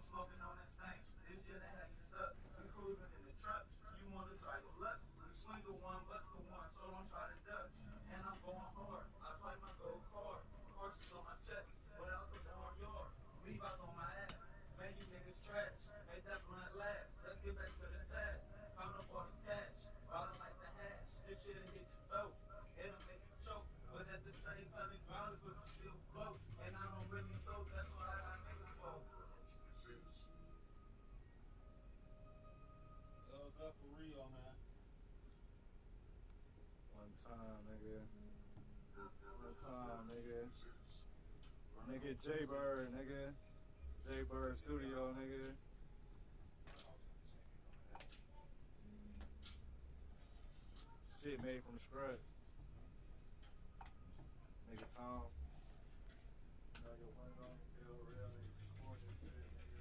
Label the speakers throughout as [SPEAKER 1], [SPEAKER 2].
[SPEAKER 1] smoking on that stank. This year they had you stuck. We cruising in the truck. You want to try your luck? You swing a one, bust a one, so don't try to duck. And I'm going hard. I swipe my gold card. Horses on my chest, without the barnyard. Levi's on my ass. Man, you niggas trash. Make that blunt last. Let's get back to the task. Count up all this cash. Bottom like the hash. This shit'll hit your throat. It'll make you choke. But at the same time, it's violence, but you still float. And I don't really soak. That's what I got niggas for.
[SPEAKER 2] That was up for real, man.
[SPEAKER 3] One time, nigga. One time, nigga. Nigga J Bird, nigga. J Bird Studio, nigga. Shit made from scratch. Nigga Tom. Nigga went on feel really corny shit, nigga.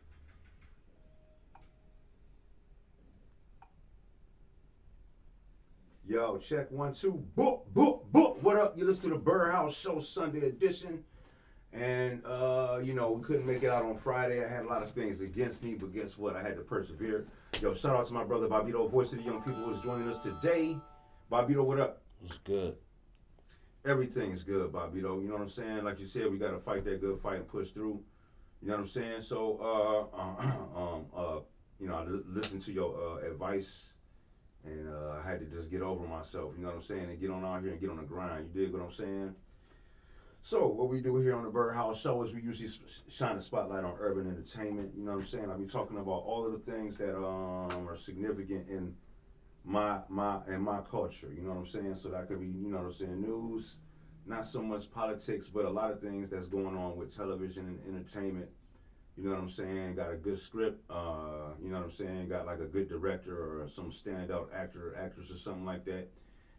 [SPEAKER 4] Yo, check 1 2. Book, book, book. What up? You listen to the Birdhouse Show Sunday edition. And, you know, we couldn't make it out on Friday. I had a lot of things against me, but guess what? I had to persevere. Yo, shout out to my brother Bobito, voice of the young people, who's joining us today. Bobito, what up?
[SPEAKER 5] It's good.
[SPEAKER 4] Everything's good, Bobito. You know what I'm saying? Like you said, we got to fight that good fight and push through. You know what I'm saying? So, you know, I listened to your advice, and I had to just get over myself. You know what I'm saying? And get on out here and get on the grind. You dig what I'm saying? So what we do here on the Birdhouse Show is we usually shine a spotlight on urban entertainment. You know what I'm saying? I'll be talking about all of the things that are significant in my culture. You know what I'm saying? So that could be, you know what I'm saying, news, not so much politics, but a lot of things that's going on with television and entertainment. You know what I'm saying? Got a good script. You know what I'm saying? Got like a good director or some standout actor or actress or something like that.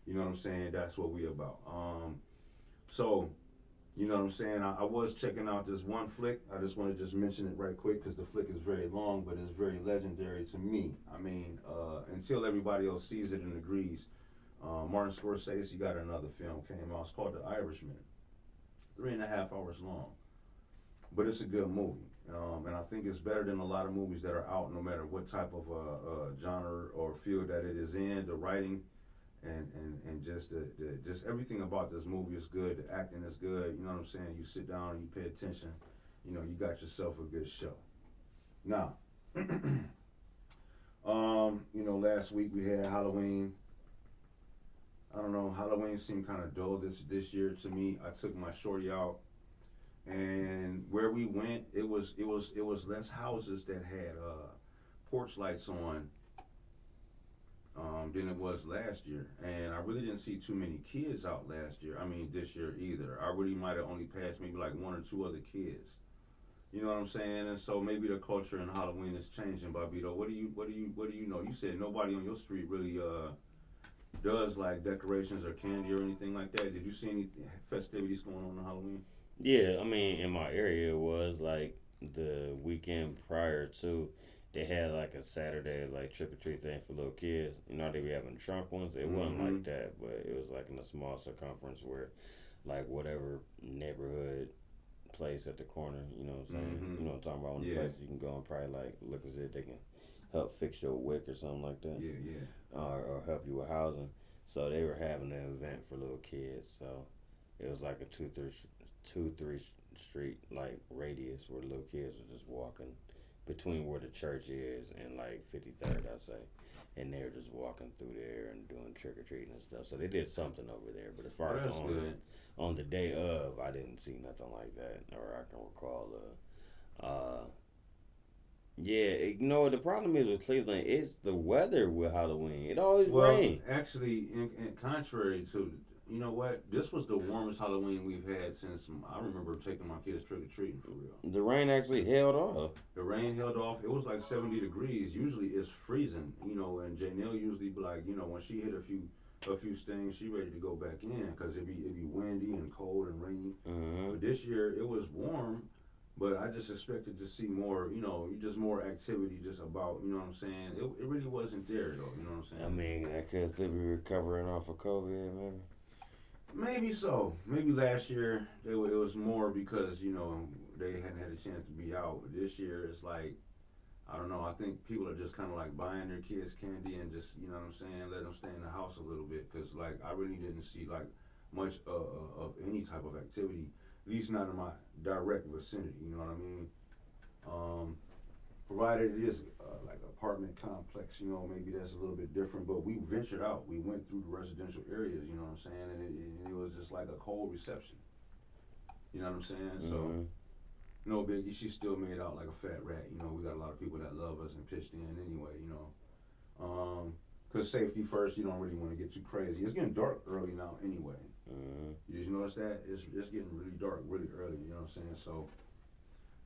[SPEAKER 4] You know what I'm saying? That's what we about. So. You know what I'm saying? I was checking out this one flick. I just want to just mention it right quick because the flick is very long, but it's very legendary to me. I mean, until everybody else sees it and agrees. Martin Scorsese got another film came out. It's called The Irishman. 3.5 hours long. But it's a good movie. And I think it's better than a lot of movies that are out, no matter what type of genre or field that it is in. The writing and just just everything about this movie is good. The acting is good. You know what I'm saying? You sit down and you pay attention. You know, you got yourself a good show. Now, you know, last week we had Halloween. I don't know, Halloween seemed kind of dull this year to me. I took my shorty out, and where we went, it was less houses that had porch lights on than it was last year. And I really didn't see too many kids out last year. I mean, this year either. I really might have only passed maybe like 1 or 2 other kids. You know what I'm saying? And so maybe the culture in Halloween is changing, Bobito. What do you know? You said nobody on your street really does like decorations or candy or anything like that. Did you see any festivities going on Halloween?
[SPEAKER 5] Yeah, I mean, in my area, it was like the weekend prior to, they had like a Saturday like trick or treat thing for little kids. You know, they be having trunk ones. It wasn't like that, but it was like in a small circumference where, like, whatever neighborhood place at the corner. You know what I'm saying? You know what I'm talking about? One of the places you can go and probably like look as if they can help fix your wick or something like that. Or help you with housing. So they were having an event for little kids. So it was like a 2-3 street like radius where little kids were just walking between where the church is and like 53rd, I say, and they were just walking through there and doing trick or treating and stuff. So they did something over there. But as far as on the day of, I didn't see nothing like that, or I can recall. Yeah, you know the problem is with Cleveland, it's the weather with Halloween. It always rains.
[SPEAKER 4] Actually, in contrary to, you know what? This was the warmest Halloween we've had since I remember taking my kids trick or treating for real.
[SPEAKER 5] The rain actually held off.
[SPEAKER 4] The rain held off. It was like 70 degrees. Usually it's freezing, you know. And Janelle usually be like, you know, when she hit a few stings, she ready to go back in because it'd be windy and cold and rainy. But this year it was warm. But I just expected to see more, you know, just more activity just about, you know what I'm saying? It really wasn't there, though, you know what I'm saying?
[SPEAKER 5] I mean, I guess they be recovering off of COVID, maybe.
[SPEAKER 4] Maybe so. Maybe last year it was more because, you know, they hadn't had a chance to be out. But this year it's like, I don't know. I think people are just kind of like buying their kids candy and just, you know what I'm saying, let them stay in the house a little bit. Cause like I really didn't see like much of any type of activity, at least not in my direct vicinity. You know what I mean? Provided it is like apartment complex, you know, maybe that's a little bit different. But we ventured out. We went through the residential areas, you know what I'm saying, and it was just like a cold reception. You know what I'm saying? So. No biggie, she still made out like a fat rat. You know, we got a lot of people that love us and pitched in anyway, you know. Cause safety first, you don't really want to get too crazy. It's getting dark early now anyway. You just notice that? It's getting really dark really early, you know what I'm saying? So,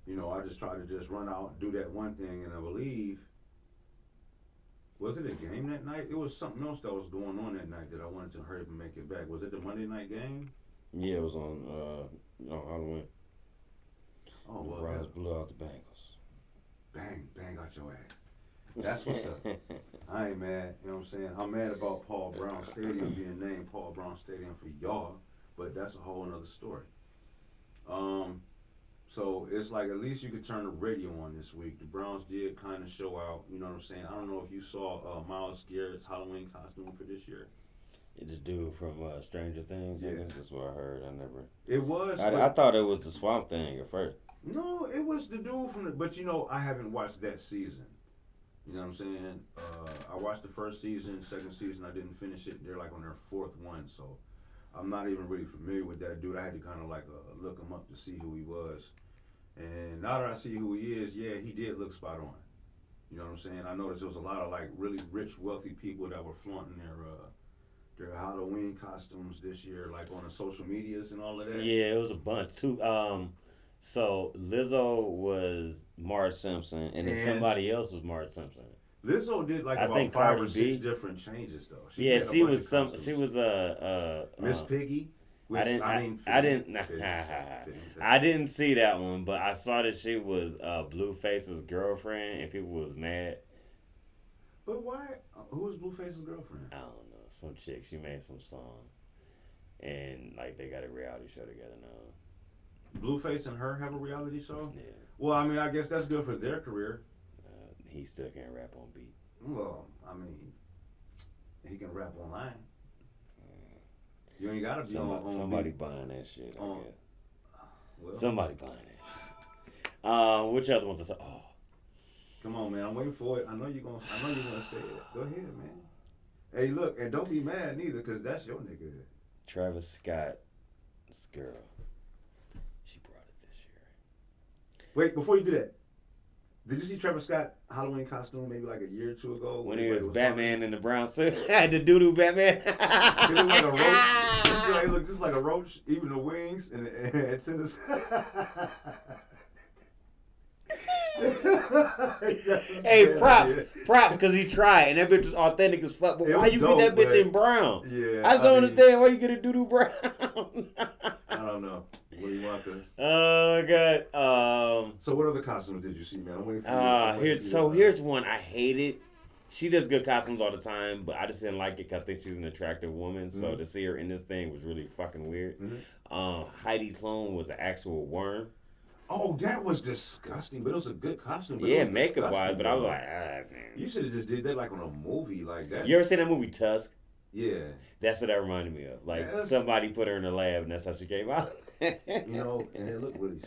[SPEAKER 4] you know, I just try to just run out and do that one thing, and I believe, was it a game that night? It was something else that was going on that night that I wanted to hurry up and make it back. Was it the Monday night game?
[SPEAKER 5] Yeah, it was on Halloween.
[SPEAKER 4] Oh, well,
[SPEAKER 5] Browns blew out the Bengals.
[SPEAKER 4] Bang out your ass. That's what's up. I ain't mad, you know what I'm saying? I'm mad about Paul Brown Stadium being named Paul Brown Stadium for y'all, but that's a whole nother story. So it's like at least you could turn the radio on this week. The Browns did kind of show out, you know what I'm saying? I don't know if you saw Myles Garrett's Halloween costume for this year.
[SPEAKER 5] The dude from Stranger Things,
[SPEAKER 4] Yeah.
[SPEAKER 5] I guess that's what I heard. I never.
[SPEAKER 4] It was.
[SPEAKER 5] I thought it was the Swamp Thing at first.
[SPEAKER 4] No, it was the dude from the. But you know, I haven't watched that season. You know what I'm saying? I watched the first season, second season. I didn't finish it. They're like on their fourth one, so I'm not even really familiar with that dude. I had to kind of like look him up to see who he was. And now that I see who he is, yeah, he did look spot on. You know what I'm saying? I noticed there was a lot of like really rich, wealthy people that were flaunting their Halloween costumes this year, like on the social medias and all of that.
[SPEAKER 5] Yeah, it was a bunch too. So Lizzo was Marge Simpson, and then somebody else was Marge Simpson.
[SPEAKER 4] Lizzo did like
[SPEAKER 5] I
[SPEAKER 4] about
[SPEAKER 5] think
[SPEAKER 4] 5
[SPEAKER 5] Cardi
[SPEAKER 4] or 6
[SPEAKER 5] B.
[SPEAKER 4] different changes though.
[SPEAKER 5] Yeah,
[SPEAKER 4] had a
[SPEAKER 5] she
[SPEAKER 4] bunch
[SPEAKER 5] was
[SPEAKER 4] of
[SPEAKER 5] some.
[SPEAKER 4] costumes.
[SPEAKER 5] She was
[SPEAKER 4] Miss Piggy. Which
[SPEAKER 5] I didn't. I didn't see that one, but I saw that she was Blueface's girlfriend, and people was mad.
[SPEAKER 4] But why? Who was Blueface's girlfriend?
[SPEAKER 5] I don't know. Some chick. She made some song, and like they got a reality show together now.
[SPEAKER 4] Blueface and her have a reality show?
[SPEAKER 5] Yeah.
[SPEAKER 4] Well, I mean, I guess that's good for their career.
[SPEAKER 5] He still can't rap on beat.
[SPEAKER 4] Well, I mean, he can rap online. You ain't gotta be on
[SPEAKER 5] somebody
[SPEAKER 4] beat.
[SPEAKER 5] buying that shit. I guess.
[SPEAKER 4] Well,
[SPEAKER 5] Somebody buying that shit. Which other ones? Oh,
[SPEAKER 4] come on, man. I'm waiting for it. I know you're gonna say it. Go ahead, man. Hey, look, and don't be mad neither, cause that's your nigga.
[SPEAKER 5] Travis Scott's girl. She brought it this year.
[SPEAKER 4] Wait, before you do that, did you see Travis Scott Halloween costume maybe like a year or two ago?
[SPEAKER 5] When he was Batman in the brown suit. The doo-doo Batman.
[SPEAKER 4] He looked like a roach. He looked just like a roach, even the wings and the antennas.
[SPEAKER 5] Hey, props, because he tried, and that bitch was authentic as fuck. But why you
[SPEAKER 4] dope,
[SPEAKER 5] get that bitch in brown?
[SPEAKER 4] Yeah,
[SPEAKER 5] I just don't understand why you get a doo-doo brown.
[SPEAKER 4] I don't know. Willy Wonka.
[SPEAKER 5] Oh, God.
[SPEAKER 4] So what other costumes did you see, man? I'm waiting for you.
[SPEAKER 5] Here's one I hated. She does good costumes all the time, but I just didn't like it because I think she's an attractive woman. So to see her in this thing was really fucking weird. Heidi Klum was an actual worm.
[SPEAKER 4] Oh, that was disgusting, but it was a good costume.
[SPEAKER 5] Yeah, makeup wise, but I was like, man.
[SPEAKER 4] You should have just did that like on a movie like that.
[SPEAKER 5] You ever seen that movie Tusk?
[SPEAKER 4] Yeah.
[SPEAKER 5] That's what that reminded me of. Like somebody put her in the lab, and that's how she came out.
[SPEAKER 4] You know, and it looked really.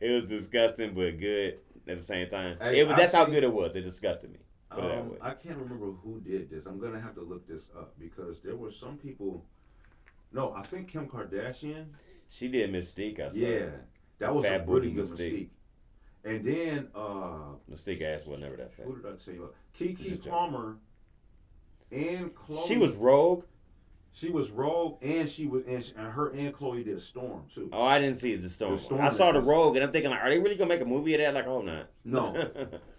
[SPEAKER 5] It was disgusting, but good at the same time.
[SPEAKER 4] Hey,
[SPEAKER 5] that's how good it was. It disgusted me. Put it that way.
[SPEAKER 4] I can't remember who did this. I'm gonna have to look this up because there were some people. No, I think Kim Kardashian.
[SPEAKER 5] She did Mystique. I saw.
[SPEAKER 4] Yeah, that was
[SPEAKER 5] Fat
[SPEAKER 4] a really
[SPEAKER 5] booty
[SPEAKER 4] good
[SPEAKER 5] Mystique.
[SPEAKER 4] Mystique. And then
[SPEAKER 5] Mystique ass was never that fat.
[SPEAKER 4] who did I tell you about? Keke Palmer and Chloe.
[SPEAKER 5] She was Rogue.
[SPEAKER 4] She was Rogue, and she was, and her and Chloe did Storm too.
[SPEAKER 5] Oh, I didn't see the Storm.
[SPEAKER 4] The Storm
[SPEAKER 5] I saw the
[SPEAKER 4] is-
[SPEAKER 5] Rogue, and I'm thinking, like, are they really gonna make a movie of that? Like, oh, not.
[SPEAKER 4] No,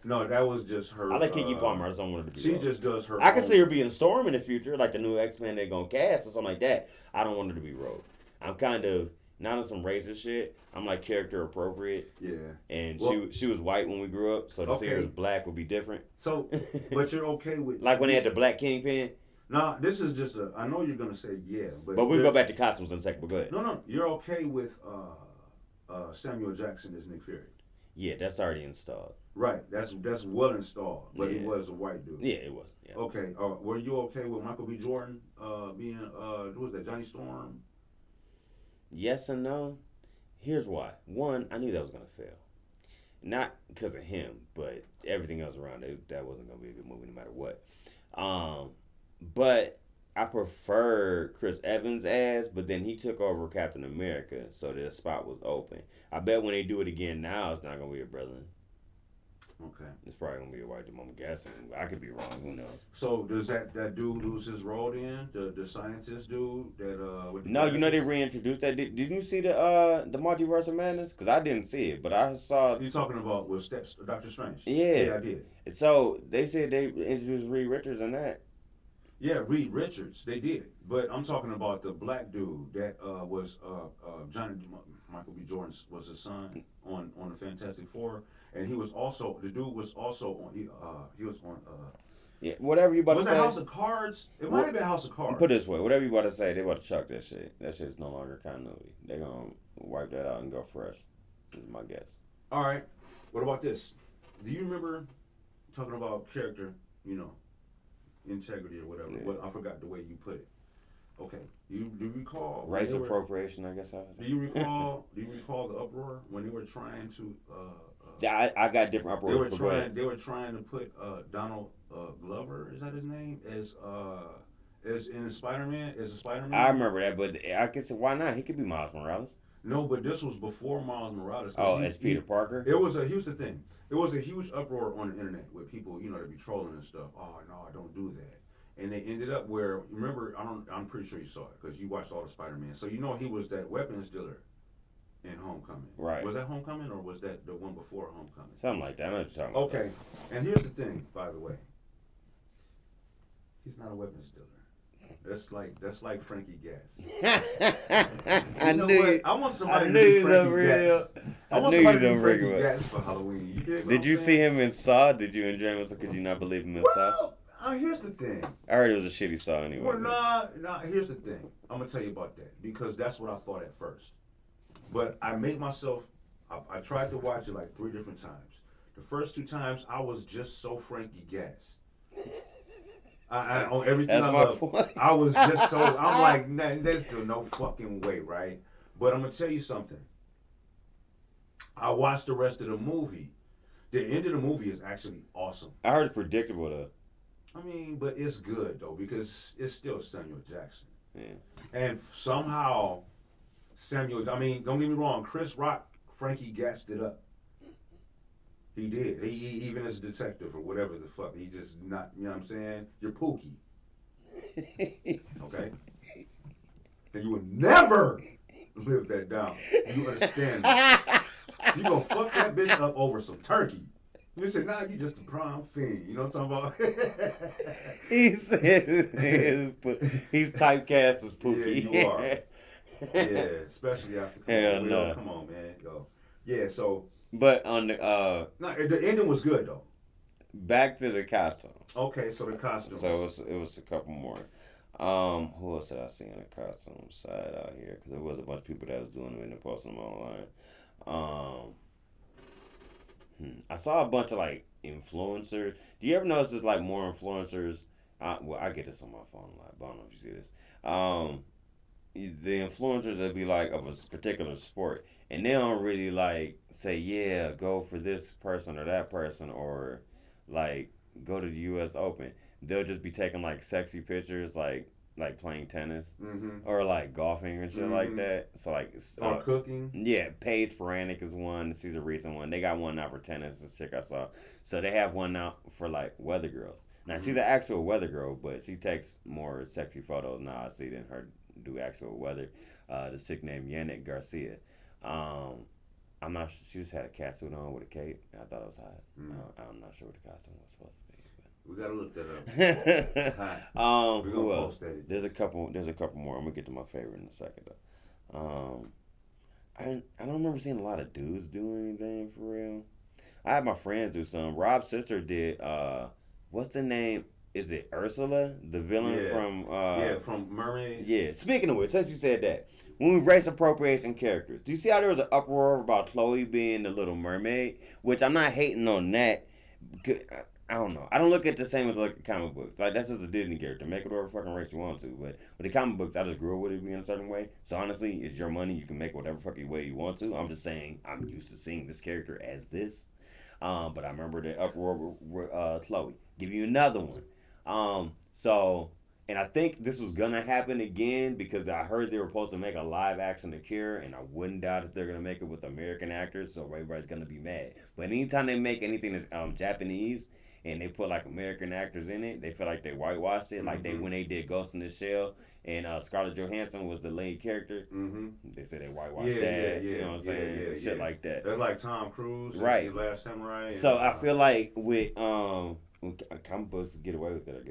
[SPEAKER 4] no, that was just her.
[SPEAKER 5] I like Keke Palmer. I just don't want her to be.
[SPEAKER 4] She
[SPEAKER 5] Rogue.
[SPEAKER 4] just does her.
[SPEAKER 5] I can
[SPEAKER 4] own-
[SPEAKER 5] see her being Storm in the future, like the new X-Men they're gonna cast or something like that. I don't want her to be Rogue. I'm kind of not on some racist shit. I'm like character appropriate.
[SPEAKER 4] Yeah.
[SPEAKER 5] And
[SPEAKER 4] Well-
[SPEAKER 5] she was white when we grew up, so to see her
[SPEAKER 4] Okay.
[SPEAKER 5] as black would be different.
[SPEAKER 4] So, but you're okay with
[SPEAKER 5] Like when they had the Black Kingpin.
[SPEAKER 4] No, this is just a. I know you're gonna say yeah, but
[SPEAKER 5] But we'll go back to costumes in a second. But go ahead.
[SPEAKER 4] No, you're okay with Samuel Jackson as Nick Fury.
[SPEAKER 5] Yeah, that's already installed.
[SPEAKER 4] Right, that's well installed, but he
[SPEAKER 5] Yeah.
[SPEAKER 4] was a white dude.
[SPEAKER 5] Yeah, it was. Yeah.
[SPEAKER 4] Okay, were you okay with Michael B. Jordan being who was that? Johnny Storm.
[SPEAKER 5] Yes and no. Here's why. One, I knew that was gonna fail. Not because of him, but everything else around it. That wasn't gonna be a good movie no matter what. Um, but I prefer Chris Evans as, but then he took over Captain America, so the spot was open. I bet when they do it again now, it's not gonna be a brother.
[SPEAKER 4] Okay.
[SPEAKER 5] It's probably gonna be a white dude. I'm guessing. I could be wrong. Who knows?
[SPEAKER 4] So does that dude lose his role then? The scientist dude that with the
[SPEAKER 5] No, you know they
[SPEAKER 4] glasses?
[SPEAKER 5] reintroduced that. Did you see the Multiverse of Madness? Because I didn't see it, but I saw.
[SPEAKER 4] You talking about with Steps, Doctor Strange?
[SPEAKER 5] Yeah.
[SPEAKER 4] Yeah, I did.
[SPEAKER 5] So they said they introduced Reed Richards in that.
[SPEAKER 4] Yeah, Reed Richards, they did. But I'm talking about the black dude that was Johnny Michael B. Jordan was his son on the Fantastic Four, and he was also the dude was also on he was on
[SPEAKER 5] Yeah, whatever you about
[SPEAKER 4] was
[SPEAKER 5] to
[SPEAKER 4] it
[SPEAKER 5] say.
[SPEAKER 4] House of Cards? It might have been House of Cards.
[SPEAKER 5] Put it this way, whatever you about to say, they about to chuck that shit. That shit's no longer continuity. They gonna wipe that out and go fresh. Is my guess.
[SPEAKER 4] All right. What about this? Do you remember talking about character? You know, integrity or whatever.
[SPEAKER 5] Yeah.
[SPEAKER 4] What I forgot the way you put it. Okay. Do you recall when
[SPEAKER 5] Race
[SPEAKER 4] they were-
[SPEAKER 5] appropriation, I guess I was.
[SPEAKER 4] Do you recall? Do you recall the uproar when they were trying to?
[SPEAKER 5] Yeah, I got different
[SPEAKER 4] They were
[SPEAKER 5] uproars. But go ahead.
[SPEAKER 4] trying to put Donald Glover, is that his name? As in Spider-Man, as a Spider-Man.
[SPEAKER 5] I remember that, but I guess why not? He could be Miles Morales.
[SPEAKER 4] No, but this was before Miles Morales. 'Cause
[SPEAKER 5] Oh, as Peter Parker.
[SPEAKER 4] Here's the thing. It was a huge uproar on the internet with people, you know, to be trolling and stuff. Oh no, don't do that. And they ended up where remember I'm pretty sure you saw it because you watched all the Spider-Man. So you know he was that weapons dealer in Homecoming.
[SPEAKER 5] Right.
[SPEAKER 4] Was that Homecoming or was that the one before Homecoming?
[SPEAKER 5] Something like that. I know what you're talking about.
[SPEAKER 4] Okay. And here's the thing, by the way. He's not a weapons dealer. That's like Frankie Gas.
[SPEAKER 5] I
[SPEAKER 4] You know
[SPEAKER 5] knew
[SPEAKER 4] what?
[SPEAKER 5] you.
[SPEAKER 4] I want
[SPEAKER 5] I
[SPEAKER 4] somebody
[SPEAKER 5] knew
[SPEAKER 4] to
[SPEAKER 5] he
[SPEAKER 4] be
[SPEAKER 5] was
[SPEAKER 4] Frankie
[SPEAKER 5] over real.
[SPEAKER 4] Gas.
[SPEAKER 5] I
[SPEAKER 4] want
[SPEAKER 5] knew he
[SPEAKER 4] somebody
[SPEAKER 5] was
[SPEAKER 4] to be
[SPEAKER 5] over
[SPEAKER 4] Frankie
[SPEAKER 5] real.
[SPEAKER 4] Gas for Halloween. You dig what
[SPEAKER 5] Did
[SPEAKER 4] I'm
[SPEAKER 5] you see
[SPEAKER 4] saying?
[SPEAKER 5] him in Saw? Did you enjoy him? So could you not believe him in Saw?
[SPEAKER 4] Well, here's the thing.
[SPEAKER 5] I heard it was a shitty Saw anyway.
[SPEAKER 4] Well, nah, here's the thing. I'm going to tell you about that because that's what I thought at first. But I made myself, I tried to watch it like 3 different times. The first 2 times, I was just so Frankie Gas. On everything
[SPEAKER 5] That's
[SPEAKER 4] I
[SPEAKER 5] my
[SPEAKER 4] love,
[SPEAKER 5] point.
[SPEAKER 4] I was just so, I'm like, nah, there's still no fucking way, right? But I'm going to tell you something. I watched the rest of the movie. The end of the movie is actually awesome.
[SPEAKER 5] I heard it's predictable though.
[SPEAKER 4] I mean, but it's good though because it's still Samuel Jackson.
[SPEAKER 5] Yeah.
[SPEAKER 4] And somehow, I mean, don't get me wrong, Chris Rock, Frankie gassed it up. He did. He even as a detective or whatever the fuck, he just not, you know what I'm saying? You're Pookie, okay? And you would never live that down. You understand that? You gonna fuck that bitch up over some turkey. You said, nah, you just a prime fiend. You know what I'm talking about?
[SPEAKER 5] He said he's typecast as Pookie.
[SPEAKER 4] Yeah, you are. Yeah, especially after.
[SPEAKER 5] Hell
[SPEAKER 4] Will,
[SPEAKER 5] no.
[SPEAKER 4] Come on, man. Go. Yeah, so.
[SPEAKER 5] But on the
[SPEAKER 4] No, the ending was good, though.
[SPEAKER 5] back to the costume.
[SPEAKER 4] Okay, so the costume.
[SPEAKER 5] So it was a couple more. Who else did I see on the costume side out here? Because there was a bunch of people that was doing them and then posting them online. I saw a bunch of like influencers. Do you ever notice there's like more influencers? Well, I get this on my phone a lot, but I don't know if you see this. The influencers that be like of a particular sport, and they don't really like say, yeah, go for this person or that person, or like go to the U.S. Open. They'll just be taking like sexy pictures, like playing tennis or like golfing and shit like that. So like
[SPEAKER 4] or cooking.
[SPEAKER 5] yeah, Paige Sporanic is one. She's a recent one. They got one out for tennis. This chick I saw. So they have one out for like weather girls. Now she's an actual weather girl, but she takes more sexy photos now I see than her do actual weather. This chick named Yannick Garcia. I'm not. She just had a cat suit on with a cape. I thought it was hot. I'm not sure what the costume was supposed to be.
[SPEAKER 4] We gotta look that up.
[SPEAKER 5] Who else? There's a couple more. I'm gonna get to my favorite in a second though. I don't remember seeing a lot of dudes do anything for real. I had my friends do some. Rob's sister did. What's the name? is it Ursula, the villain
[SPEAKER 4] Yeah.
[SPEAKER 5] from
[SPEAKER 4] from Mermaids.
[SPEAKER 5] Yeah. Speaking of which, since you said that, when we race appropriation characters, do you see how there was an uproar about Chloe being the Little Mermaid? Which I'm not hating on that. I don't know. I don't look at the same as like the comic books. Like that's just a Disney character. Make it whatever fucking race you want to. But with the comic books, I just grew up with it being a certain way. So honestly, it's your money. You can make it whatever fucking way you want to. I'm just saying I'm used to seeing this character as this. But I remember the uproar with Chloe. Give you another one. And I think this was gonna happen again because I heard they were supposed to make a live action The Cure, and I wouldn't doubt if they're gonna make it with American actors, so everybody's gonna be mad. But anytime they make anything that's Japanese and they put like American actors in it, they feel like they whitewashed it. Like they when they did Ghost in the Shell and Scarlett Johansson was the lead character.
[SPEAKER 4] Mm-hmm.
[SPEAKER 5] They said they whitewashed that. You know what I'm saying? Shit like that.
[SPEAKER 4] That's like Tom Cruise,
[SPEAKER 5] right?
[SPEAKER 4] Last Samurai.
[SPEAKER 5] So I feel like with comic books get away with it, I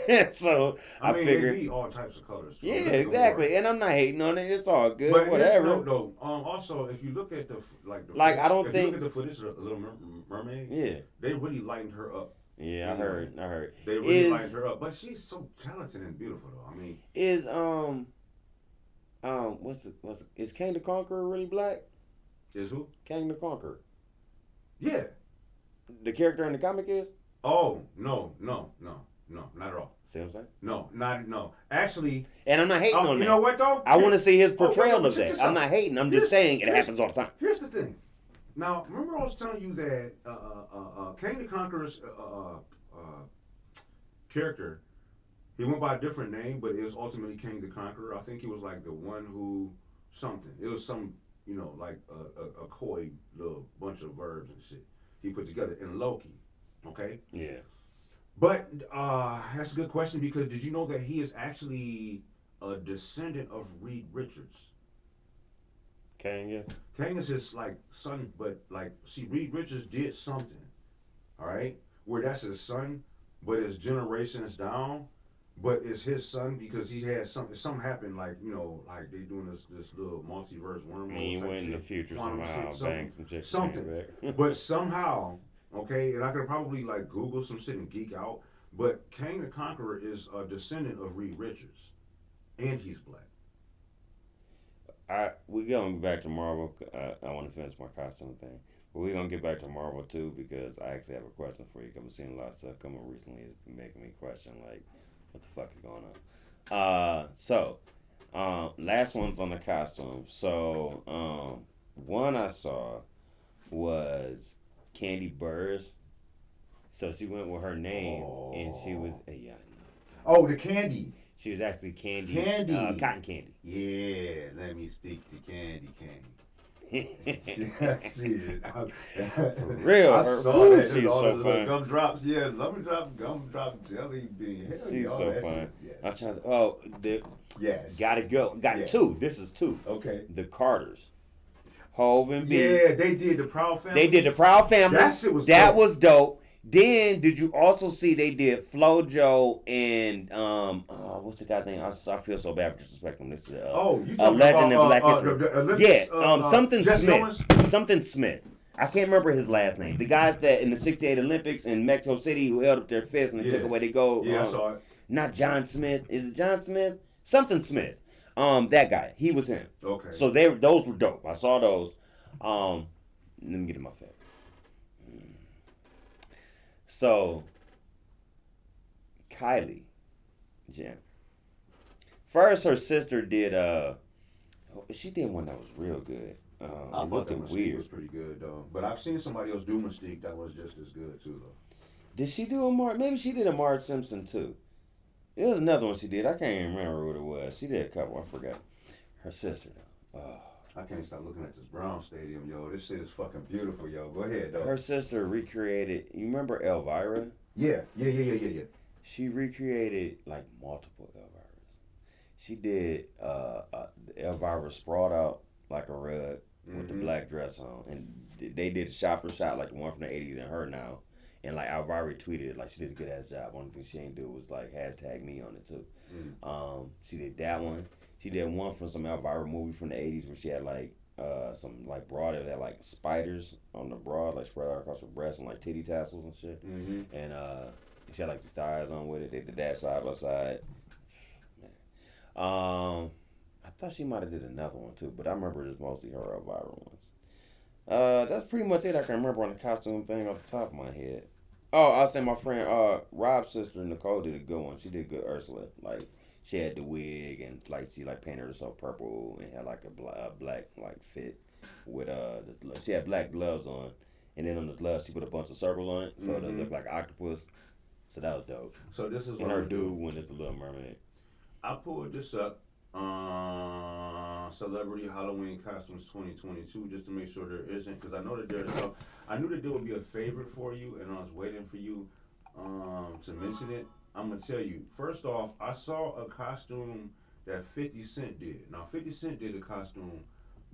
[SPEAKER 5] guess. So I mean, figure
[SPEAKER 4] they be all types of colors. So
[SPEAKER 5] yeah, exactly. And I'm not hating on it. It's all good.
[SPEAKER 4] But
[SPEAKER 5] whatever.
[SPEAKER 4] No, also, if you look at the footage,
[SPEAKER 5] I don't
[SPEAKER 4] if
[SPEAKER 5] think
[SPEAKER 4] you look at the footage of Little Mermaid.
[SPEAKER 5] Yeah,
[SPEAKER 4] they really lightened her up.
[SPEAKER 5] Yeah, I heard.
[SPEAKER 4] They really lightened her up, but she's so talented and beautiful, though. I mean, is King the Conqueror really black? Is who?
[SPEAKER 5] King the Conqueror.
[SPEAKER 4] Yeah.
[SPEAKER 5] The character in the comic is.
[SPEAKER 4] Oh no, not at all.
[SPEAKER 5] See what I'm saying?
[SPEAKER 4] No. Actually,
[SPEAKER 5] and I'm not hating on that.
[SPEAKER 4] You know what though?
[SPEAKER 5] I want to see his portrayal of that. I'm not hating. I'm just saying it happens all the time.
[SPEAKER 4] Here's the thing. Now, remember I was telling you that King the Conqueror's character, he went by a different name, but it was ultimately King the Conqueror. I think he was like the one who something. It was some, like a coy little bunch of verbs and shit he put together in Loki. Okay?
[SPEAKER 5] Yeah.
[SPEAKER 4] But that's a good question because did you know that he is actually a descendant of Reed Richards?
[SPEAKER 5] Kang is?
[SPEAKER 4] Kang is his son, but Reed Richards did something, all right, where that's his son, but it's generations down, but it's his son because he had something happened like they doing this little multiverse wormhole.
[SPEAKER 5] He went in the future somehow, bang some chicks.
[SPEAKER 4] Something, but somehow. Okay, and I could probably Google some shit and geek out, but Kang the Conqueror is a descendant of Reed Richards, and he's black.
[SPEAKER 5] We're gonna get back to Marvel. I want to finish my costume thing, but we're gonna get back to Marvel too because I actually have a question for you. I've been seeing a lot of stuff coming recently. It's been making me question what the fuck is going on. Last one's on the costume. So one I saw was Candy Burrs. So she went with her name, and she was
[SPEAKER 4] Oh, the Candy.
[SPEAKER 5] She was actually Candy. Cotton Candy.
[SPEAKER 4] Yeah, let me speak to Candy. For
[SPEAKER 5] real.
[SPEAKER 4] I saw that.
[SPEAKER 5] She's so fun.
[SPEAKER 4] Gumdrops, yeah. Gumdrop jelly bean. Hell
[SPEAKER 5] she's
[SPEAKER 4] yeah,
[SPEAKER 5] so fun.
[SPEAKER 4] Yes.
[SPEAKER 5] I'm trying to.
[SPEAKER 4] Yes.
[SPEAKER 5] Gotta go. Got two. This is two.
[SPEAKER 4] Okay.
[SPEAKER 5] The Carters. Hove and B.
[SPEAKER 4] Yeah, they did the Proud Family.
[SPEAKER 5] That shit was
[SPEAKER 4] dope.
[SPEAKER 5] Was dope. Then did you also see they did FloJo and what's the guy's name? I feel so bad for disrespecting him. This is
[SPEAKER 4] you
[SPEAKER 5] a legend
[SPEAKER 4] about,
[SPEAKER 5] in Black History. Something
[SPEAKER 4] Jesse
[SPEAKER 5] Smith.
[SPEAKER 4] Owens?
[SPEAKER 5] Something Smith. I can't remember his last name. The guys that in the '68 Olympics in Mexico City who held up their fists and they took away their gold.
[SPEAKER 4] Yeah, I saw it.
[SPEAKER 5] Not John Smith. Is it John Smith? Something Smith. That guy. He was him.
[SPEAKER 4] Okay.
[SPEAKER 5] So those were dope. I saw those. Let me get in my face. So, Kylie, Jen. First, her sister did. She did one that was real good.
[SPEAKER 4] I thought that Mystique was pretty good though, but I've seen somebody else do Mystique that was just as good too though.
[SPEAKER 5] Did she do a Marge? Maybe she did a Marge Simpson too. There was another one she did. I can't even remember what it was. She did a couple. I forgot. Her sister though.
[SPEAKER 4] I can't stop looking at this Brown Stadium, yo. This shit is fucking beautiful, yo. Go ahead, though.
[SPEAKER 5] Her sister recreated. You remember Elvira?
[SPEAKER 4] Yeah.
[SPEAKER 5] She recreated multiple Elviras. She did Elvira sprawled out like a rug with the black dress on, and they did shot for shot like the one from the '80s and her now. And Elvira tweeted she did a good ass job. Only thing she ain't do was hashtag me on it too. She did that one. She did one from some Elvira movie from the '80s where she had some broad that had spiders on the broad spread out across her breast and titty tassels and shit. And She had like these thighs on with it. They did that side by side. I thought she might have did another one too, but I remember just mostly her viral ones. That's pretty much it I can remember on the costume thing off the top of my head. Oh, I'll say my friend Rob's sister Nicole did a good one. She did good Ursula. Like she had the wig and like she like painted herself purple and had like a black like fit with she had black gloves on, and then on the gloves she put a bunch of circles on it so it looked like an octopus. So that was dope.
[SPEAKER 4] So this is
[SPEAKER 5] and her dude when it's the Little Mermaid.
[SPEAKER 4] I pulled this up. Celebrity Halloween costumes 2022, just to make sure there isn't, because I know that there's some. I knew that there would be a favorite for you, and I was waiting for you to mention it. I'm gonna tell you. First off, I saw a costume that 50 Cent did. Now 50 Cent did a costume,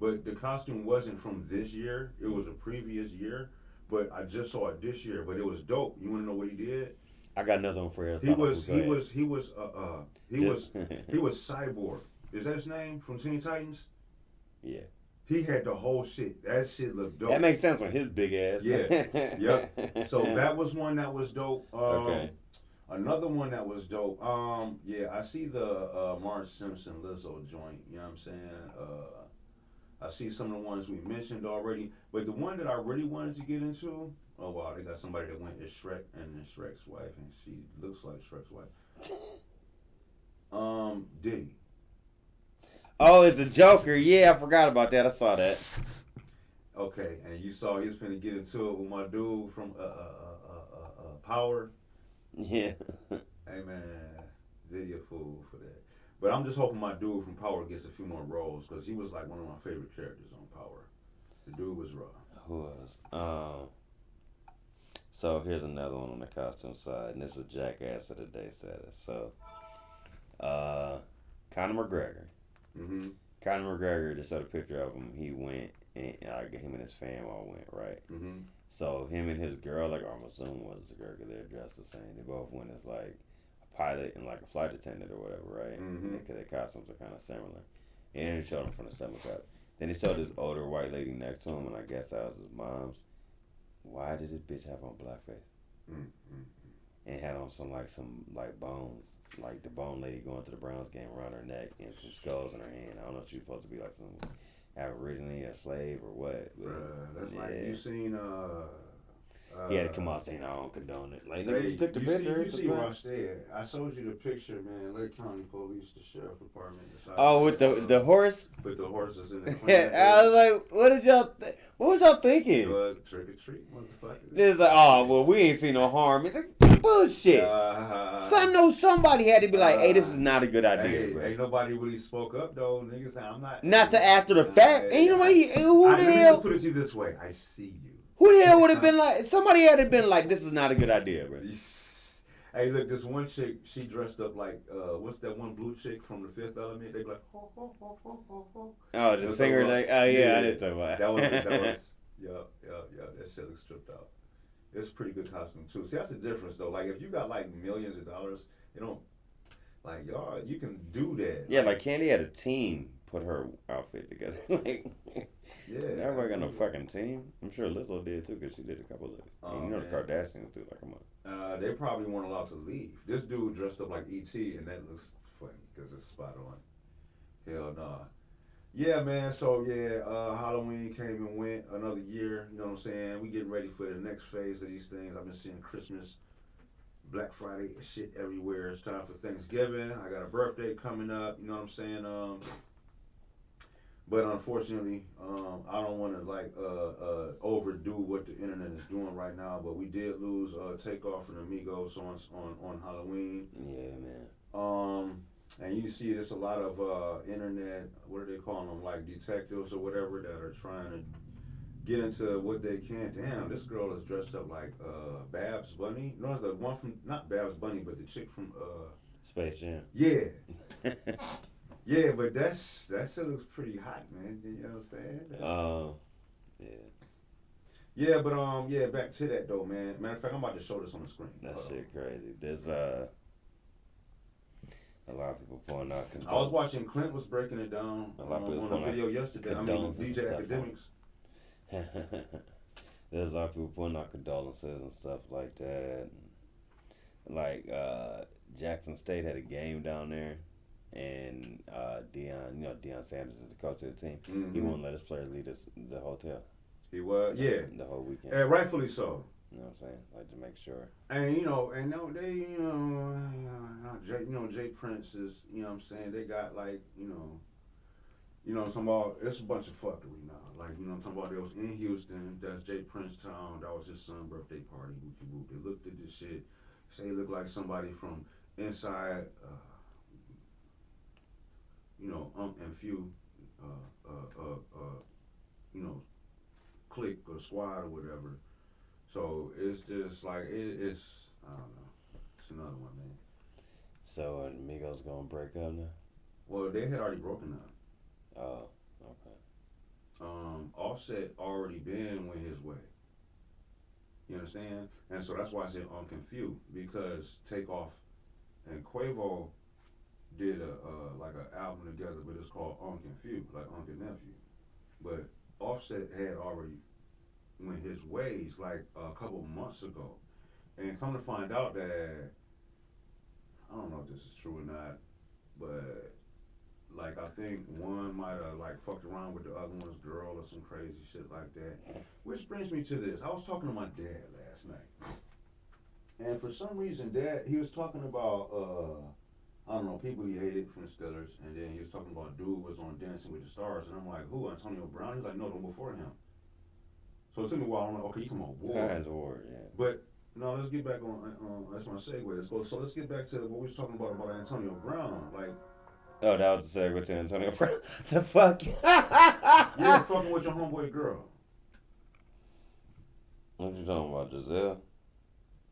[SPEAKER 4] but the costume wasn't from this year. It was a previous year, but I just saw it this year. But it was dope. You wanna know what he did?
[SPEAKER 5] I got another one for you.
[SPEAKER 4] He was Cyborg. Is that his name from Teen Titans?
[SPEAKER 5] Yeah.
[SPEAKER 4] He had the whole shit. That shit looked dope.
[SPEAKER 5] That makes sense with his big ass.
[SPEAKER 4] Yeah. Yep. So that was one that was dope.
[SPEAKER 5] Okay.
[SPEAKER 4] Another one that was dope. Yeah, I see the Marge Simpson Lizzo joint. You know what I'm saying? I see some of the ones we mentioned already. But the one that I really wanted to get into, oh wow, they got somebody that went as Shrek and Shrek's wife, and she looks like Shrek's wife. Diddy.
[SPEAKER 5] Oh, it's a Joker. Yeah, I forgot about that. I saw that.
[SPEAKER 4] Okay, and you saw he was finna get into it with my dude from Power.
[SPEAKER 5] Yeah.
[SPEAKER 4] Hey man, Diddy a fool for that. But I'm just hoping my dude from Power gets a few more roles, because he was like one of my favorite characters on Power. The dude was raw.
[SPEAKER 5] Who was? So here's another one on the costume side, and this is Jackass of the Day status. So, Conor McGregor.
[SPEAKER 4] Mm-hmm.
[SPEAKER 5] Conor McGregor just showed a picture of him. He went, and him and his fam all went, right?
[SPEAKER 4] Mm-hmm.
[SPEAKER 5] So him and his girl, like I'm assuming was the girl, because they're dressed the same. They both went as like a pilot and like a flight attendant or whatever, right?
[SPEAKER 4] Mm-hmm.
[SPEAKER 5] Because their costumes are kind of similar. And he showed him from the stomach up. Then he showed this older white lady next to him, and I guess that was his mom's. Why did this bitch have on blackface?
[SPEAKER 4] Mm-hmm.
[SPEAKER 5] And had on some bones, like the bone lady going to the Browns game around her neck and some skulls in her hand. I don't know if she was supposed to be like some originally a slave or what. But,
[SPEAKER 4] that's like you seen
[SPEAKER 5] he had to come out saying I don't condone it. Like nigga, you took the
[SPEAKER 4] you
[SPEAKER 5] picture.
[SPEAKER 4] You see where I stay at. I showed you the picture, man. Lake County Police, the sheriff department.
[SPEAKER 5] Oh, with the horse.
[SPEAKER 4] With the horses in the.
[SPEAKER 5] I was like, what did y'all? What was y'all thinking?
[SPEAKER 4] Trick or treat, motherfucker.
[SPEAKER 5] It's like, oh well, we ain't seen no harm. It's like bullshit. So I know somebody had to be like, hey, this is not a good idea. Bro.
[SPEAKER 4] Ain't nobody really spoke up though. Niggas say I'm not.
[SPEAKER 5] Not to after the fact. Ain't nobody. Who the hell?
[SPEAKER 4] Let me just put it to you this way. I see you.
[SPEAKER 5] Who the hell would have been like? Somebody had to have been like, this is not a good idea, bro.
[SPEAKER 4] Hey, look, this one chick, she dressed up like, what's that one blue chick from The Fifth Element? They be like, ho, ho, ho, ho, ho, ho.
[SPEAKER 5] Oh, the singer, like, oh yeah, I didn't talk about
[SPEAKER 4] that. Was, yeah, that shit looks stripped out. It's a pretty good costume too. See, that's the difference though. Like, if you got like millions of dollars, you don't, like, y'all, you can do that.
[SPEAKER 5] Yeah, like Candy had a team put her outfit together. Like,
[SPEAKER 4] yeah,
[SPEAKER 5] everybody got no fucking team. I'm sure Lizzo did too, because she did a couple of these. You know, the Kardashians do. Like, come on.
[SPEAKER 4] They probably weren't allowed to leave. This dude dressed up like E.T. and that looks funny because it's spot on. Hell nah. Yeah, man. So yeah, Halloween came and went another year. You know what I'm saying? We getting ready for the next phase of these things. I've been seeing Christmas, Black Friday, shit everywhere. It's time for Thanksgiving. I got a birthday coming up. You know what I'm saying? But unfortunately, I don't want to overdo what the internet is doing right now. But we did lose Takeoff and Amigos on Halloween.
[SPEAKER 5] Yeah, man.
[SPEAKER 4] And you see, there's a lot of internet. What do they call them? Like detectives or whatever that are trying to get into what they can. Damn, this girl is dressed up like Babs Bunny. No, it's the one from not Babs Bunny, but the chick from
[SPEAKER 5] Space Jam.
[SPEAKER 4] Yeah. Yeah, but that shit looks pretty hot, man. You know what I'm saying?
[SPEAKER 5] Yeah.
[SPEAKER 4] Yeah, but yeah, back to that though, man. Matter of fact, I'm about to show this on the screen.
[SPEAKER 5] That shit crazy. There's a lot of people pulling out condolences.
[SPEAKER 4] I was watching Clint was breaking it down on a video yesterday. I mean, DJ Academics.
[SPEAKER 5] There's a lot of people putting out condolences and stuff like that. like Jackson State had a game down there, and Deion Sanders is the coach of the team.
[SPEAKER 4] Mm-hmm.
[SPEAKER 5] He won't let his players leave the hotel.
[SPEAKER 4] He was, yeah,
[SPEAKER 5] the whole weekend.
[SPEAKER 4] and rightfully so.
[SPEAKER 5] You know what I'm saying? Like to make sure.
[SPEAKER 4] And Jay Prince is, you know what I'm saying, they got like, I'm talking about, it's a bunch of fuckery now. Like, I'm talking about, it was in Houston, that's Jay Prince town, that was his son's birthday party, whoop. They looked at this shit, say it looked like somebody from inside, and few, clique or squad or whatever. So it's just like it's I don't know. It's another one, man.
[SPEAKER 5] So are the Migos gonna break up now?
[SPEAKER 4] Well, they had already broken up.
[SPEAKER 5] Oh, okay.
[SPEAKER 4] Offset already been went his way. You understand? And so that's why I said Confused, because Takeoff and Quavo did like an album together, but it's called Confused, like Uncle Nephew. But Offset had already went his ways like a couple months ago, and come to find out that I don't know if this is true or not, but like I think one might have like fucked around with the other one's girl or some crazy shit like that. Which brings me to this: I was talking to my dad last night, and for some reason, Dad he was talking about I don't know, people he hated from the Steelers, and then he was talking about dude was on Dancing with the Stars, and I'm like, who? Antonio Brown? He's like, no, the one before him. So it took me a while. I'm like, okay, you come on,
[SPEAKER 5] Ward, yeah.
[SPEAKER 4] But no, let's get back on. That's my segue. Let's get back to what we was talking about Antonio Brown. Like,
[SPEAKER 5] oh, that was the segue to Antonio Brown. The fuck?
[SPEAKER 4] yeah, fucking with your homeboy girl.
[SPEAKER 5] What you talking about, Giselle?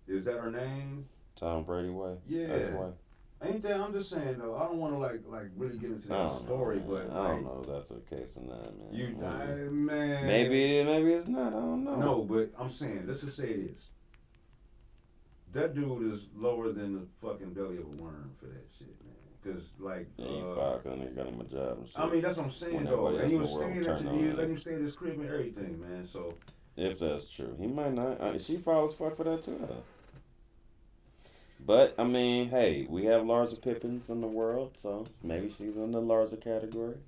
[SPEAKER 4] Is that her name?
[SPEAKER 5] Tom Brady way?
[SPEAKER 4] Yeah.
[SPEAKER 5] Ex-wife?
[SPEAKER 4] Ain't that? I'm just saying though. I don't want to like really get into that story, but
[SPEAKER 5] I don't know if that's the case or not, man.
[SPEAKER 4] Man.
[SPEAKER 5] Maybe it is, maybe it's not. I don't know.
[SPEAKER 4] No, but I'm saying, let's just say it is. That dude is lower than the fucking belly of a worm for that shit, man. Cause like,
[SPEAKER 5] yeah, he fired because they got him a job and shit.
[SPEAKER 4] I mean, that's what I'm saying though. And he was staying at let him stay at his crib and everything, man. So
[SPEAKER 5] if that's true, he might not. She follows fuck for that too, though. But, I mean, hey, we have Larsa Pippins in the world, so maybe she's in the Larsa category.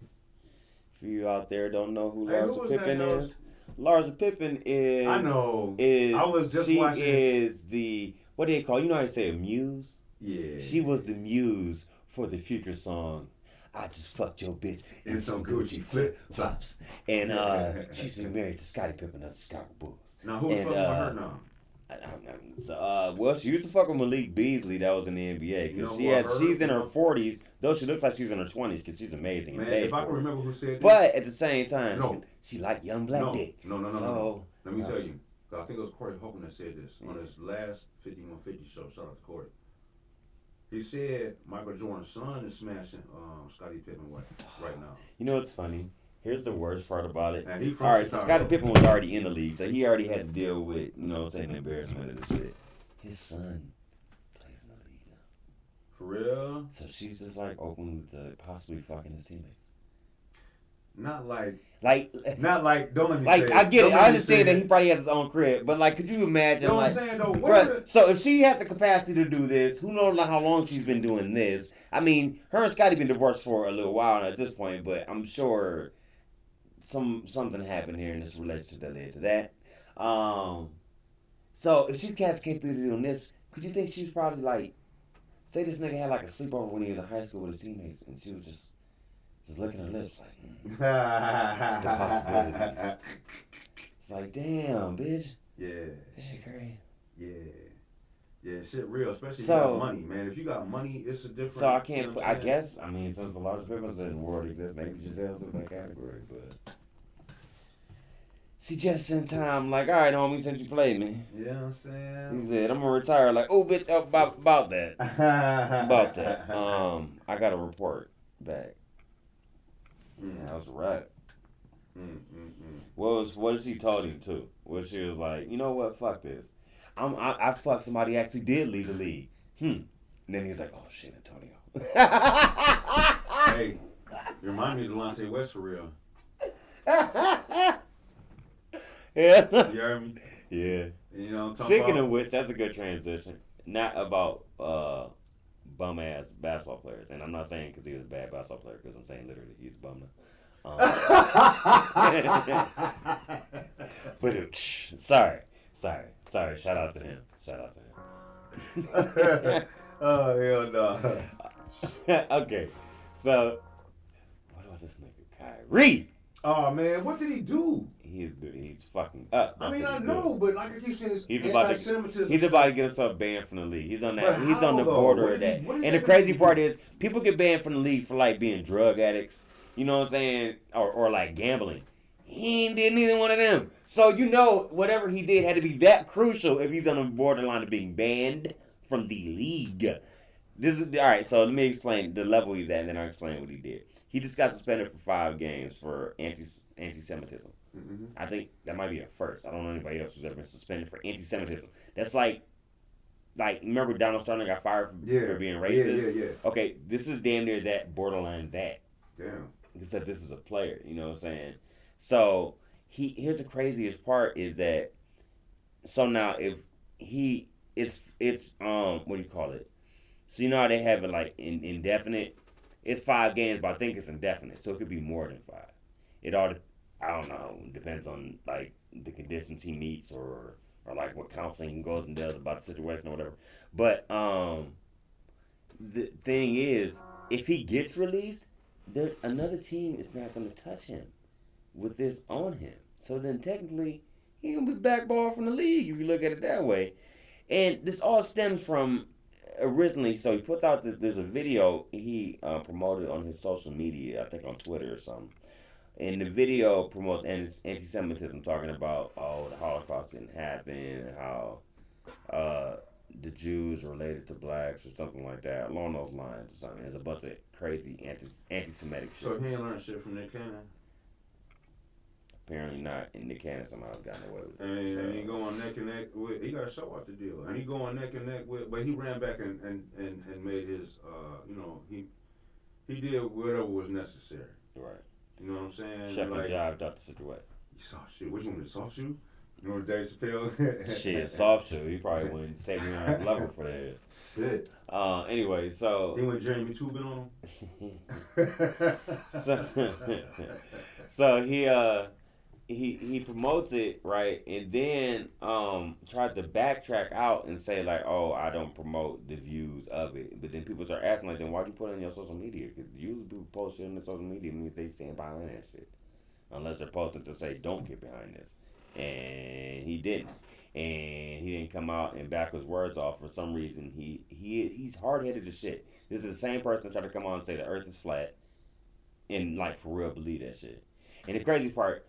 [SPEAKER 5] If you out there don't know who Larsa Pippen is, Larsa Pippen is...
[SPEAKER 4] I know.
[SPEAKER 5] I
[SPEAKER 4] was just
[SPEAKER 5] watching. She is the... What do they call... You know how they say a muse?
[SPEAKER 4] Yeah.
[SPEAKER 5] She was the muse for the future song, I Just Fucked Your Bitch in Some Gucci Flip-Flops. And she's been married to Scottie Pippen of the Chicago Bulls.
[SPEAKER 4] Now, who's fucking with her now?
[SPEAKER 5] Well, she used to fuck with Malik Beasley. That was in the NBA because she's in her 40s, though she looks like she's in her 20s because she's amazing.
[SPEAKER 4] Man, if I can remember who said this.
[SPEAKER 5] But at the same time, she like young black dick.
[SPEAKER 4] No. Let me tell you. I think it was Corey Holcomb that said this on his last 5150 show. Shout out to Corey. He said Michael Jordan's son is smashing Scottie Pippen right now.
[SPEAKER 5] You know what's funny? Here's the worst part about it.
[SPEAKER 4] All
[SPEAKER 5] right, Scottie Pippen was already in the league, so he already had to deal with, the embarrassment of this shit. His son plays in the league now.
[SPEAKER 4] For real?
[SPEAKER 5] So she's just like open to possibly fucking his teammates.
[SPEAKER 4] Not like, don't let me
[SPEAKER 5] like,
[SPEAKER 4] say
[SPEAKER 5] I get it. I understand that he probably has his own crib, but like, could you imagine?
[SPEAKER 4] You know
[SPEAKER 5] like,
[SPEAKER 4] what I'm saying though?
[SPEAKER 5] Bruh, so if she has the capacity to do this, who knows how long she's been doing this? I mean, her and Scottie been divorced for a little while at this point, but I'm sure something happened here in this relationship that led to that. So if she has capability on this, could you think she was probably like, say this nigga had like a sleepover when he was in high school with his teammates, and she was just licking her lips like, the possibilities. It's like, damn, bitch.
[SPEAKER 4] Yeah.
[SPEAKER 5] This shit crazy.
[SPEAKER 4] Yeah, shit real, especially if you got money, man. If you got money, it's a different...
[SPEAKER 5] So I can't put, I guess, I mean, since the largest Pippins in the world exist, maybe Giselle's in that category, but... She just in time, like, all right, homie, since you played me.
[SPEAKER 4] You know what I'm saying?
[SPEAKER 5] He said, I'm gonna retire. Like, oh, bitch, about that. About that. I got a report back. That was a wrap. What she told him, too? Where she was like, you know what, fuck this. I fucked somebody who actually did leave the league. And then he was like, oh, shit, Antonio.
[SPEAKER 4] Hey, you remind me of Delonte West for real.
[SPEAKER 5] Yeah.
[SPEAKER 4] You heard me?
[SPEAKER 5] Yeah.
[SPEAKER 4] You know,
[SPEAKER 5] Speaking of which, that's a good transition. not about bum ass basketball players, and I'm not saying because he was a bad basketball player, because I'm saying literally he's a bum now. But sorry. Shout out to him.
[SPEAKER 4] Oh hell no.
[SPEAKER 5] Okay, so what about this nigga Kyrie?
[SPEAKER 4] Oh man, what did he do?
[SPEAKER 5] He's fucking up.
[SPEAKER 4] I mean, I know, but like I keep saying,
[SPEAKER 5] He's about to get himself banned from the league. He's on that. He's on the border of that. And the crazy part is, people get banned from the league for like being drug addicts. You know what I'm saying? Or like gambling. He ain't did neither one of them. So you know, whatever he did had to be that crucial if he's on the borderline of being banned from the league. This is all right. So let me explain the level he's at, and then I'll explain what he did. He just got suspended for 5 games for anti-Semitism. Mm-hmm. I think that might be a first. I don't know anybody else who's ever been suspended for anti-Semitism. That's like remember Donald Sterling got fired for being racist?
[SPEAKER 4] Yeah.
[SPEAKER 5] Okay, this is damn near that, borderline that.
[SPEAKER 4] Damn.
[SPEAKER 5] Except this is a player, you know what I'm saying? So, here's the craziest part is that, so now if it's what do you call it? So you know how they have it like indefinite? It's 5 games, but I think it's indefinite, so it could be more than 5. It all, I don't know, depends on like the conditions he meets or like what counseling he goes and does about the situation or whatever. But the thing is, if he gets released, another team is not going to touch him with this on him. So then technically, he's going to be backballed from the league if you look at it that way. And this all stems from originally, so he puts out there's a video he promoted on his social media, I think on Twitter or something. And the video promotes anti-Semitism, talking about, the Holocaust didn't happen, and how the Jews are related to blacks or something like that, along those lines or something. There's a bunch of crazy anti-Semitic shit.
[SPEAKER 4] So he ain't learned shit from Nick Cannon?
[SPEAKER 5] Apparently not, and Nick Cannon somehow has gotten away with it.
[SPEAKER 4] And he going neck and neck with, he got to show out the deal. And he going neck and neck with, but he ran back and made his, he did whatever was necessary.
[SPEAKER 5] Right.
[SPEAKER 4] You know what I'm saying?
[SPEAKER 5] Shut the job, Dr. Situation.
[SPEAKER 4] Soft shoe. Which one is soft shoe? You know Dave Chappelle?
[SPEAKER 5] Shit, soft shoe. He probably wouldn't save me on his level for that.
[SPEAKER 4] Shit.
[SPEAKER 5] Anyway, so.
[SPEAKER 4] He went Jeremy Tubin on him?
[SPEAKER 5] So he promotes it, right, and then tried to backtrack out and say like, oh, I don't promote the views of it. But then people start asking like, then why'd you put it on your social media? Because usually people post shit on their social media means they stand behind that shit, unless they're posting to say don't get behind this. And he didn't, and he didn't come out and back his words off for some reason. He's hard headed as shit. This is the same person that tried to come on and say the Earth is flat, and like for real believe that shit. And the crazy part,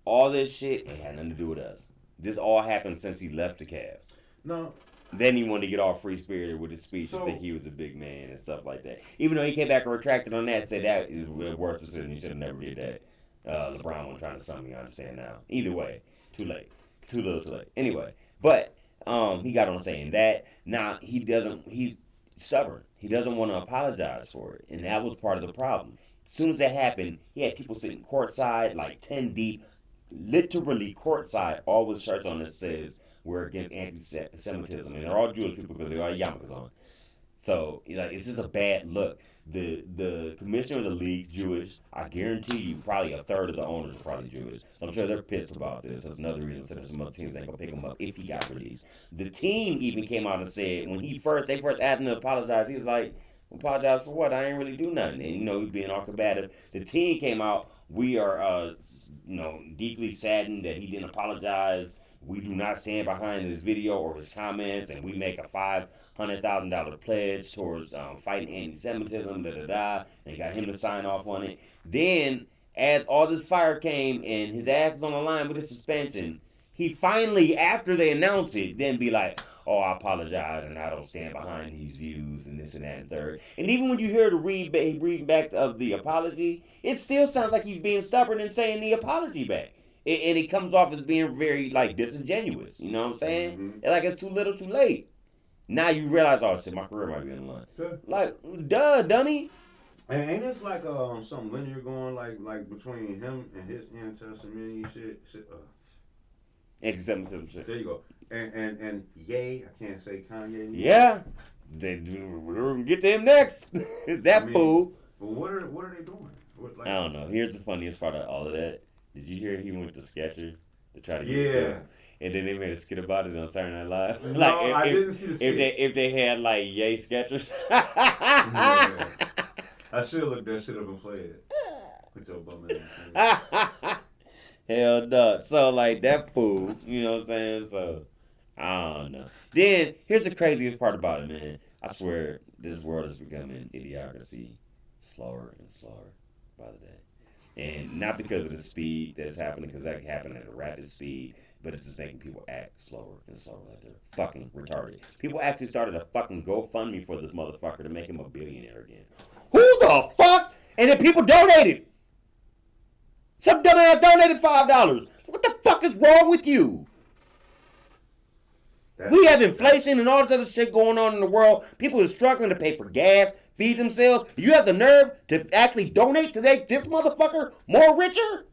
[SPEAKER 5] all this shit ain't had nothing to do with us. This all happened since he left the Cavs.
[SPEAKER 4] No.
[SPEAKER 5] Then he wanted to get all free spirited with his speech and think he was a big man and stuff like that. Even though he came back and retracted on that, said that is the worst decision. He should have never did that. LeBron was trying to sum me, I understand now. Either way, too late. Too little, too late. Anyway, but he got on saying that. Now, he's stubborn. He doesn't want to apologize for it. And that was part of the problem. As soon as that happened, he had people sitting courtside, like 10 deep, literally courtside, all with shirts on that says we're against anti-Semitism. And they're all Jewish people because they all have yarmulkes on. So, like, it's just a bad look. The commissioner of the league, Jewish. I guarantee you, probably a third of the owners are probably Jewish. So I'm sure they're pissed about this. That's another reason so some other teams ain't gonna pick him up if he got released. The team even came out and said when they first asked him to apologize, he was like, apologize for what? I ain't really do nothing. And he was being all combative. The team came out. We are deeply saddened that he didn't apologize. We do not stand behind his video or his comments, and we make a $500,000 pledge towards fighting anti-Semitism, and got him to sign off on it. Then, as all this fire came and his ass is on the line with his suspension, he finally, after they announce it, then be like, oh, I apologize, and I don't stand behind these views, and this and that and third. And even when you hear the read back of the apology, it still sounds like he's being stubborn and saying the apology back. And it comes off as being very, like, disingenuous. You know what I'm saying? Mm-hmm. Like, it's too little, too late. Now you realize, oh, shit, my career might be on the line. Sure. Like, duh, dummy.
[SPEAKER 4] And ain't this like some linear going, like between him and his ancestor, man, shit?
[SPEAKER 5] Anti-Semitism shit.
[SPEAKER 4] There you go. And yay, I can't say Kanye anymore.
[SPEAKER 5] Yeah. We're gonna get to him next. That fool.
[SPEAKER 4] But what are they doing?
[SPEAKER 5] I don't know. Here's the funniest part of all of that. Did you hear he went to Skechers to try to get
[SPEAKER 4] Yeah.
[SPEAKER 5] and then they made a skit about it on Saturday Night Live.
[SPEAKER 4] No, I didn't see the skit.
[SPEAKER 5] If they had like yay Skechers.
[SPEAKER 4] Yeah. I should look that shit up and play it. Put your bum in there.
[SPEAKER 5] Hell no. So like that fool, you know what I'm saying? So I don't know. Then here's the craziest part about it, man. I swear this world is becoming idiocracy slower and slower by the day. And not because of the speed that's happening, because that can happen at a rapid speed, but it's just making people act slower and slower, like they're fucking retarded. People actually started a fucking GoFundMe for this motherfucker to make him a billionaire again. Who the fuck? And then people donated. Some dumbass donated $5. What the fuck is wrong with you? We have inflation and all this other shit going on in the world. People are struggling to pay for gas, feed themselves. You have the nerve to actually donate to make this motherfucker more richer?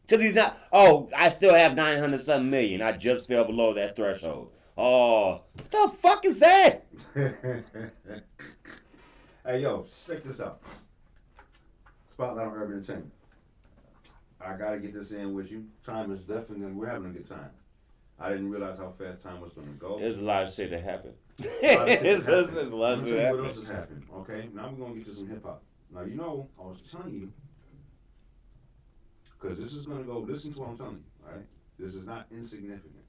[SPEAKER 5] Because he's not, oh, I still have 900 something million. I just fell below that threshold. Oh, what the fuck is that?
[SPEAKER 4] Hey, yo, check this out. Spotlight on Urban Entertainment. I gotta get this in with you. Time is definitely, we're having a good time. I didn't realize how fast time was gonna go.
[SPEAKER 5] There's a lot of shit that happened.
[SPEAKER 4] There's
[SPEAKER 5] a lot of shit that
[SPEAKER 4] What else
[SPEAKER 5] happened.
[SPEAKER 4] has happened? Okay, now we're gonna get to some hip hop. Now you know, I was telling you, because this is gonna go. Listen to what I'm telling you. All right, this is not insignificant.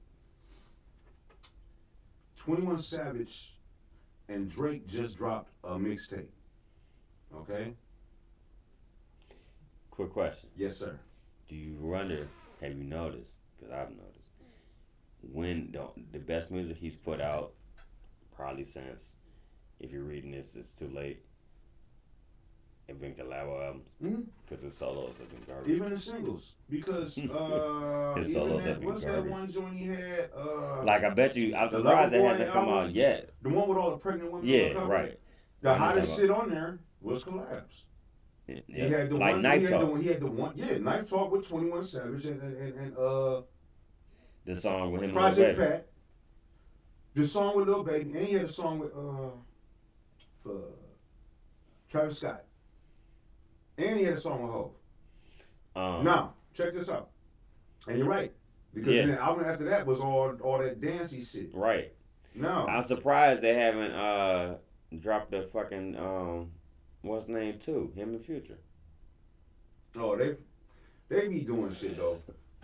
[SPEAKER 4] 21 Savage and Drake just dropped a mixtape. Okay.
[SPEAKER 5] Quick question.
[SPEAKER 4] Yes, sir.
[SPEAKER 5] Do you wonder, have you noticed, because I've noticed, when the best music he's put out, probably since, if you're reading this, it's too late, have been collabo albums, because his solos have been garbage.
[SPEAKER 4] Even the singles, because
[SPEAKER 5] His
[SPEAKER 4] even
[SPEAKER 5] solos have
[SPEAKER 4] that,
[SPEAKER 5] been
[SPEAKER 4] what's that
[SPEAKER 5] garbage.
[SPEAKER 4] one joint he had?
[SPEAKER 5] Like, I bet you, I'm
[SPEAKER 4] the
[SPEAKER 5] surprised it
[SPEAKER 4] Loverboy
[SPEAKER 5] hasn't come
[SPEAKER 4] album?
[SPEAKER 5] out yet.
[SPEAKER 4] The one with all the pregnant women. on the
[SPEAKER 5] Yeah,
[SPEAKER 4] cover?
[SPEAKER 5] right.
[SPEAKER 4] The
[SPEAKER 5] I know
[SPEAKER 4] hottest
[SPEAKER 5] what
[SPEAKER 4] shit on there was collabs.
[SPEAKER 5] Yeah.
[SPEAKER 4] He had the
[SPEAKER 5] Like
[SPEAKER 4] one.
[SPEAKER 5] Knife
[SPEAKER 4] he had
[SPEAKER 5] Talk.
[SPEAKER 4] he had the one. Yeah, Knife Talk with 21 Savage and
[SPEAKER 5] The song with him and Lil
[SPEAKER 4] Project
[SPEAKER 5] Baby.
[SPEAKER 4] Pat. The song with Lil Baby, and he had a song with for Travis Scott, and he had a song with Hov. Now check this out, and you're right, because then the album after that was all that dancey shit.
[SPEAKER 5] Right.
[SPEAKER 4] No,
[SPEAKER 5] I'm surprised they haven't dropped the fucking what's the name too? Him and Future.
[SPEAKER 4] oh they be doing shit though.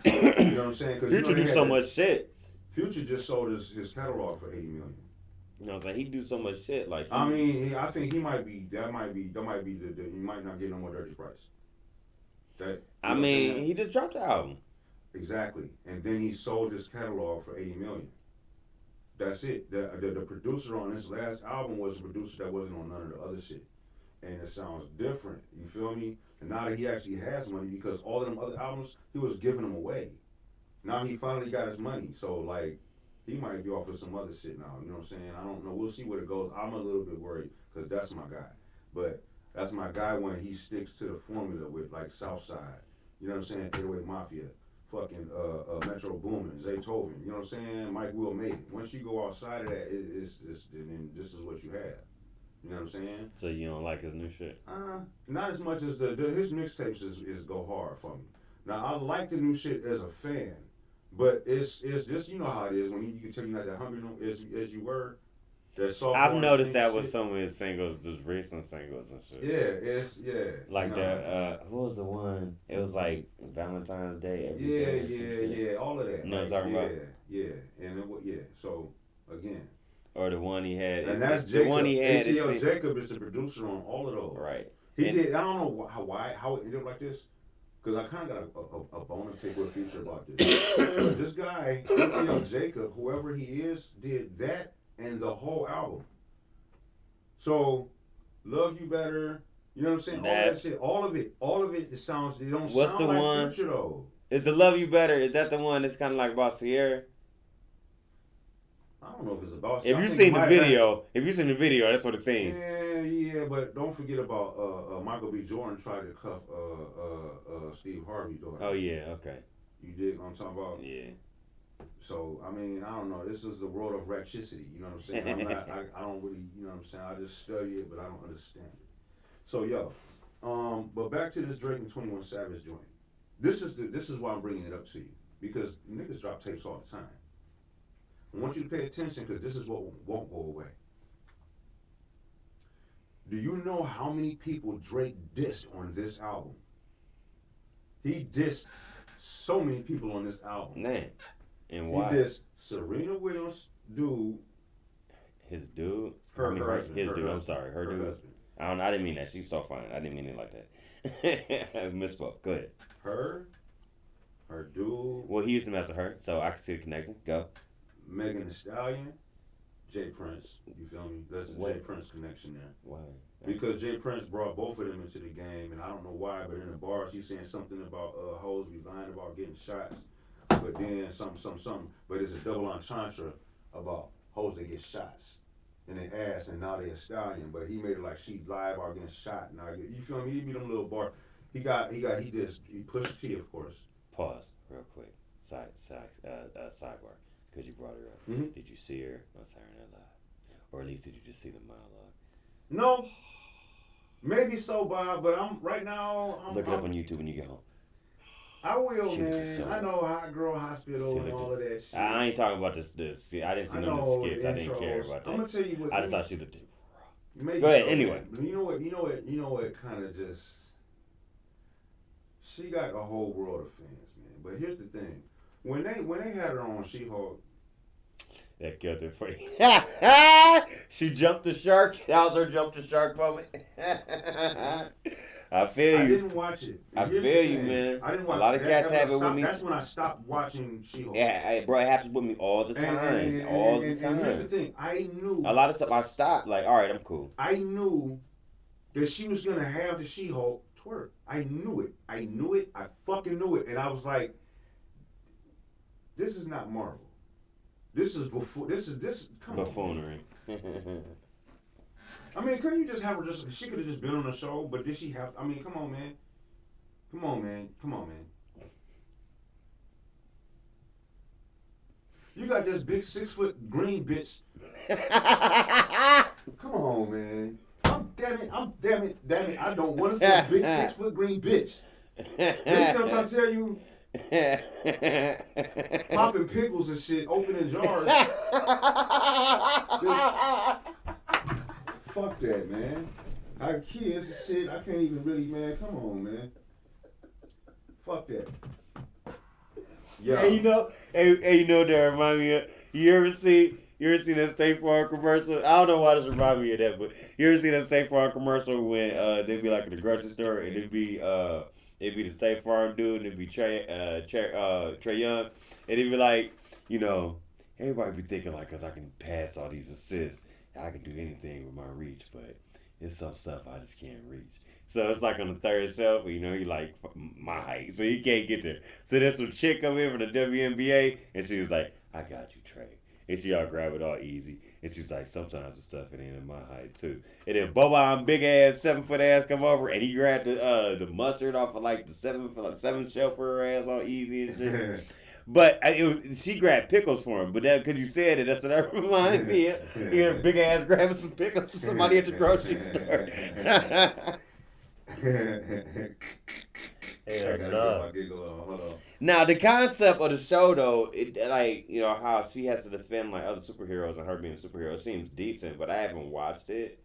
[SPEAKER 4] You know what I'm saying? 'Cause
[SPEAKER 5] Future
[SPEAKER 4] you know,
[SPEAKER 5] do so much shit.
[SPEAKER 4] Future just sold his catalog for $80 million.
[SPEAKER 5] You know what I'm saying? He do so much shit. Like
[SPEAKER 4] I mean, I think he might be. That might be the. You might not get no more Dirty Price. That.
[SPEAKER 5] I mean, he just dropped the album.
[SPEAKER 4] Exactly, and then he sold his catalog for $80 million. That's it. The producer on this last album was a producer that wasn't on none of the other shit, and it sounds different. You feel me? And now that he actually has money, because all of them other albums he was giving them away. Now he finally got his money, so like he might be off of some other shit now. You know what I'm saying? I don't know. We'll see where it goes. I'm a little bit worried because that's my guy, but that's my guy when he sticks to the formula with like Southside. You know what I'm saying? 808 Mafia, fucking Metro Boomin, Zaytoven. You know what I'm saying? Mike Will made it. Once you go outside of that, it's then this is what you have. You know what I'm saying?
[SPEAKER 5] So you don't like his new shit?
[SPEAKER 4] Not as much as his mixtapes is go hard for me. Now I like the new shit as a fan, but it's just, you know how it is when you can tell you're not that hungry as you were.
[SPEAKER 5] I've noticed that with some of his singles, just recent singles and shit.
[SPEAKER 4] Yeah,
[SPEAKER 5] Like
[SPEAKER 4] no.
[SPEAKER 5] who was the one? It was like Valentine's Day. Every day or some shit.
[SPEAKER 4] Yeah, all of that.
[SPEAKER 5] You know what I'm talking about?
[SPEAKER 4] Yeah, and So again,
[SPEAKER 5] Or the one he had.
[SPEAKER 4] and that's
[SPEAKER 5] the
[SPEAKER 4] Jacob.
[SPEAKER 5] one he had.
[SPEAKER 4] ATL Jacob is the producer on all of those.
[SPEAKER 5] Right.
[SPEAKER 4] He did. I don't know how it ended up like this, because I kind of got a bone to pick with Future about this. But this guy, ATL Jacob, whoever he is, did that and the whole album. So, Love You Better, you know what I'm saying? All that shit, all of it. It sounds. It don't
[SPEAKER 5] What's
[SPEAKER 4] sound
[SPEAKER 5] the
[SPEAKER 4] like
[SPEAKER 5] one?
[SPEAKER 4] Future though.
[SPEAKER 5] Is the Love You Better? Is that the one that's kind of like about Sierra?
[SPEAKER 4] I don't know if it's about.
[SPEAKER 5] If you've seen the video, that's what it's saying.
[SPEAKER 4] Yeah, but don't forget about Michael B. Jordan tried to cuff Steve Harvey's daughter.
[SPEAKER 5] Oh yeah, okay.
[SPEAKER 4] You dig what I'm talking about?
[SPEAKER 5] Yeah.
[SPEAKER 4] So I mean, I don't know. This is the world of racticity. You know what I'm saying? I don't really. You know what I'm saying? I just study it, but I don't understand it. So yo, but back to this Drake and 21 Savage joint. This is why I'm bringing it up to you because niggas drop tapes all the time. I want you to pay attention because this is what won't go away. Do you know how many people Drake dissed on this album? He dissed so many people on this album.
[SPEAKER 5] Man, and
[SPEAKER 4] He
[SPEAKER 5] why?
[SPEAKER 4] dissed Serena Williams' dude,
[SPEAKER 5] His dude.
[SPEAKER 4] her
[SPEAKER 5] I mean,
[SPEAKER 4] husband.
[SPEAKER 5] His
[SPEAKER 4] her
[SPEAKER 5] dude. I'm
[SPEAKER 4] husband,
[SPEAKER 5] sorry. Her dude.
[SPEAKER 4] husband.
[SPEAKER 5] I didn't mean that. She's so fine. I didn't mean it like that. I misspoke. Go ahead.
[SPEAKER 4] Her dude,
[SPEAKER 5] Well, he used him as a her, so I can see the connection. Go.
[SPEAKER 4] Megan Thee Stallion, Jay Prince. You feel me? That's a Jay Prince connection there.
[SPEAKER 5] Why?
[SPEAKER 4] Because Jay Prince brought both of them into the game, and I don't know why, but in the bars he's saying something about hoes be lying about getting shots, but then something, but it's a double entendre about hoes that get shots in their ass, and now they a stallion, but he made it like she lied about getting shot. Now you feel me? He be them little bar. He pushed T, of course.
[SPEAKER 5] Pause real quick. Sidebar, because you brought her up.
[SPEAKER 4] Mm-hmm.
[SPEAKER 5] Did you see her on Saturday Night Live, or at least did you just see the monologue?
[SPEAKER 4] No, maybe so, Bob, but I'm right now.
[SPEAKER 5] Look it up on YouTube when you get home.
[SPEAKER 4] I will,
[SPEAKER 5] She
[SPEAKER 4] man.
[SPEAKER 5] so-
[SPEAKER 4] I know Hot Girl Hospital
[SPEAKER 5] She
[SPEAKER 4] and
[SPEAKER 5] looked
[SPEAKER 4] all of that shit.
[SPEAKER 5] I ain't talking about this. I didn't see
[SPEAKER 4] I
[SPEAKER 5] none of
[SPEAKER 4] know
[SPEAKER 5] the skits.
[SPEAKER 4] the
[SPEAKER 5] I didn't care
[SPEAKER 4] intros.
[SPEAKER 5] about that.
[SPEAKER 4] I'm gonna tell you what.
[SPEAKER 5] I just thought she looked.
[SPEAKER 4] Maybe
[SPEAKER 5] Go ahead,
[SPEAKER 4] so,
[SPEAKER 5] anyway.
[SPEAKER 4] man. You know what kind of just. She got a whole world of fans, man. But here's the thing: when they had her on She-Hulk,
[SPEAKER 5] That killed it for you. She jumped the shark. That was her jump the shark moment. I feel
[SPEAKER 4] I
[SPEAKER 5] you.
[SPEAKER 4] didn't watch it.
[SPEAKER 5] I
[SPEAKER 4] Here's
[SPEAKER 5] feel
[SPEAKER 4] the
[SPEAKER 5] you,
[SPEAKER 4] thing.
[SPEAKER 5] man.
[SPEAKER 4] I didn't watch
[SPEAKER 5] A lot of
[SPEAKER 4] that.
[SPEAKER 5] cats
[SPEAKER 4] That's
[SPEAKER 5] have
[SPEAKER 4] when
[SPEAKER 5] it
[SPEAKER 4] I
[SPEAKER 5] with me.
[SPEAKER 4] That's when I stopped watching She-Hulk.
[SPEAKER 5] Yeah, bro, it happens with me all the time. All the
[SPEAKER 4] And here's the
[SPEAKER 5] time.
[SPEAKER 4] thing: I knew
[SPEAKER 5] A lot of stuff I stopped. Like, all right, I'm cool.
[SPEAKER 4] I knew that she was gonna have the She-Hulk twerk. I knew it. I knew it. I fucking knew it. And I was like, this is not Marvel. This is before. This. Come on.
[SPEAKER 5] Buffoonery.
[SPEAKER 4] I mean, couldn't you just have her? She could have just been on the show, but did she have? I mean, come on, man. Come on, man. Come on, man. You got this big 6-foot green bitch. Come on, man. Damn it. I don't want to see a big 6-foot green bitch. Next time I'm trying to tell you, popping pickles and shit, opening jars. Fuck that, man. I have kids and shit. I can't even really, man. Come on, man. Fuck that. Yeah.
[SPEAKER 5] Hey, you know that remind me of, you ever seen that State Farm commercial? I don't know why this remind me of that, but you ever seen that State Farm commercial when they be like in the grocery store and it'd be the State Farm dude and it'd be Trey Young and it'd be like, you know, everybody be thinking like, cause I can pass all these assists, I can do anything with my reach, but there's some stuff I just can't reach. So it's like on the third shelf, you know, he like my height, so he can't get there. So there's some chick come in from the WNBA, and she was like, "I got you, Trey," and she all grab it all easy, and she's like, "Sometimes the stuff it ain't in my height too." And then Boban big ass 7-foot ass come over, and he grabbed the mustard off of like the 7 shelf for her ass all easy and shit. But she grabbed pickles for him. But that, cause you said it, that's what that reminded me of. He had a big ass grabbing some pickles for somebody at the grocery store.
[SPEAKER 4] I gotta get my giggle on. Hold on.
[SPEAKER 5] Now the concept of the show, though, it like you know how she has to defend like other superheroes and her being a superhero seems decent, but I haven't watched it,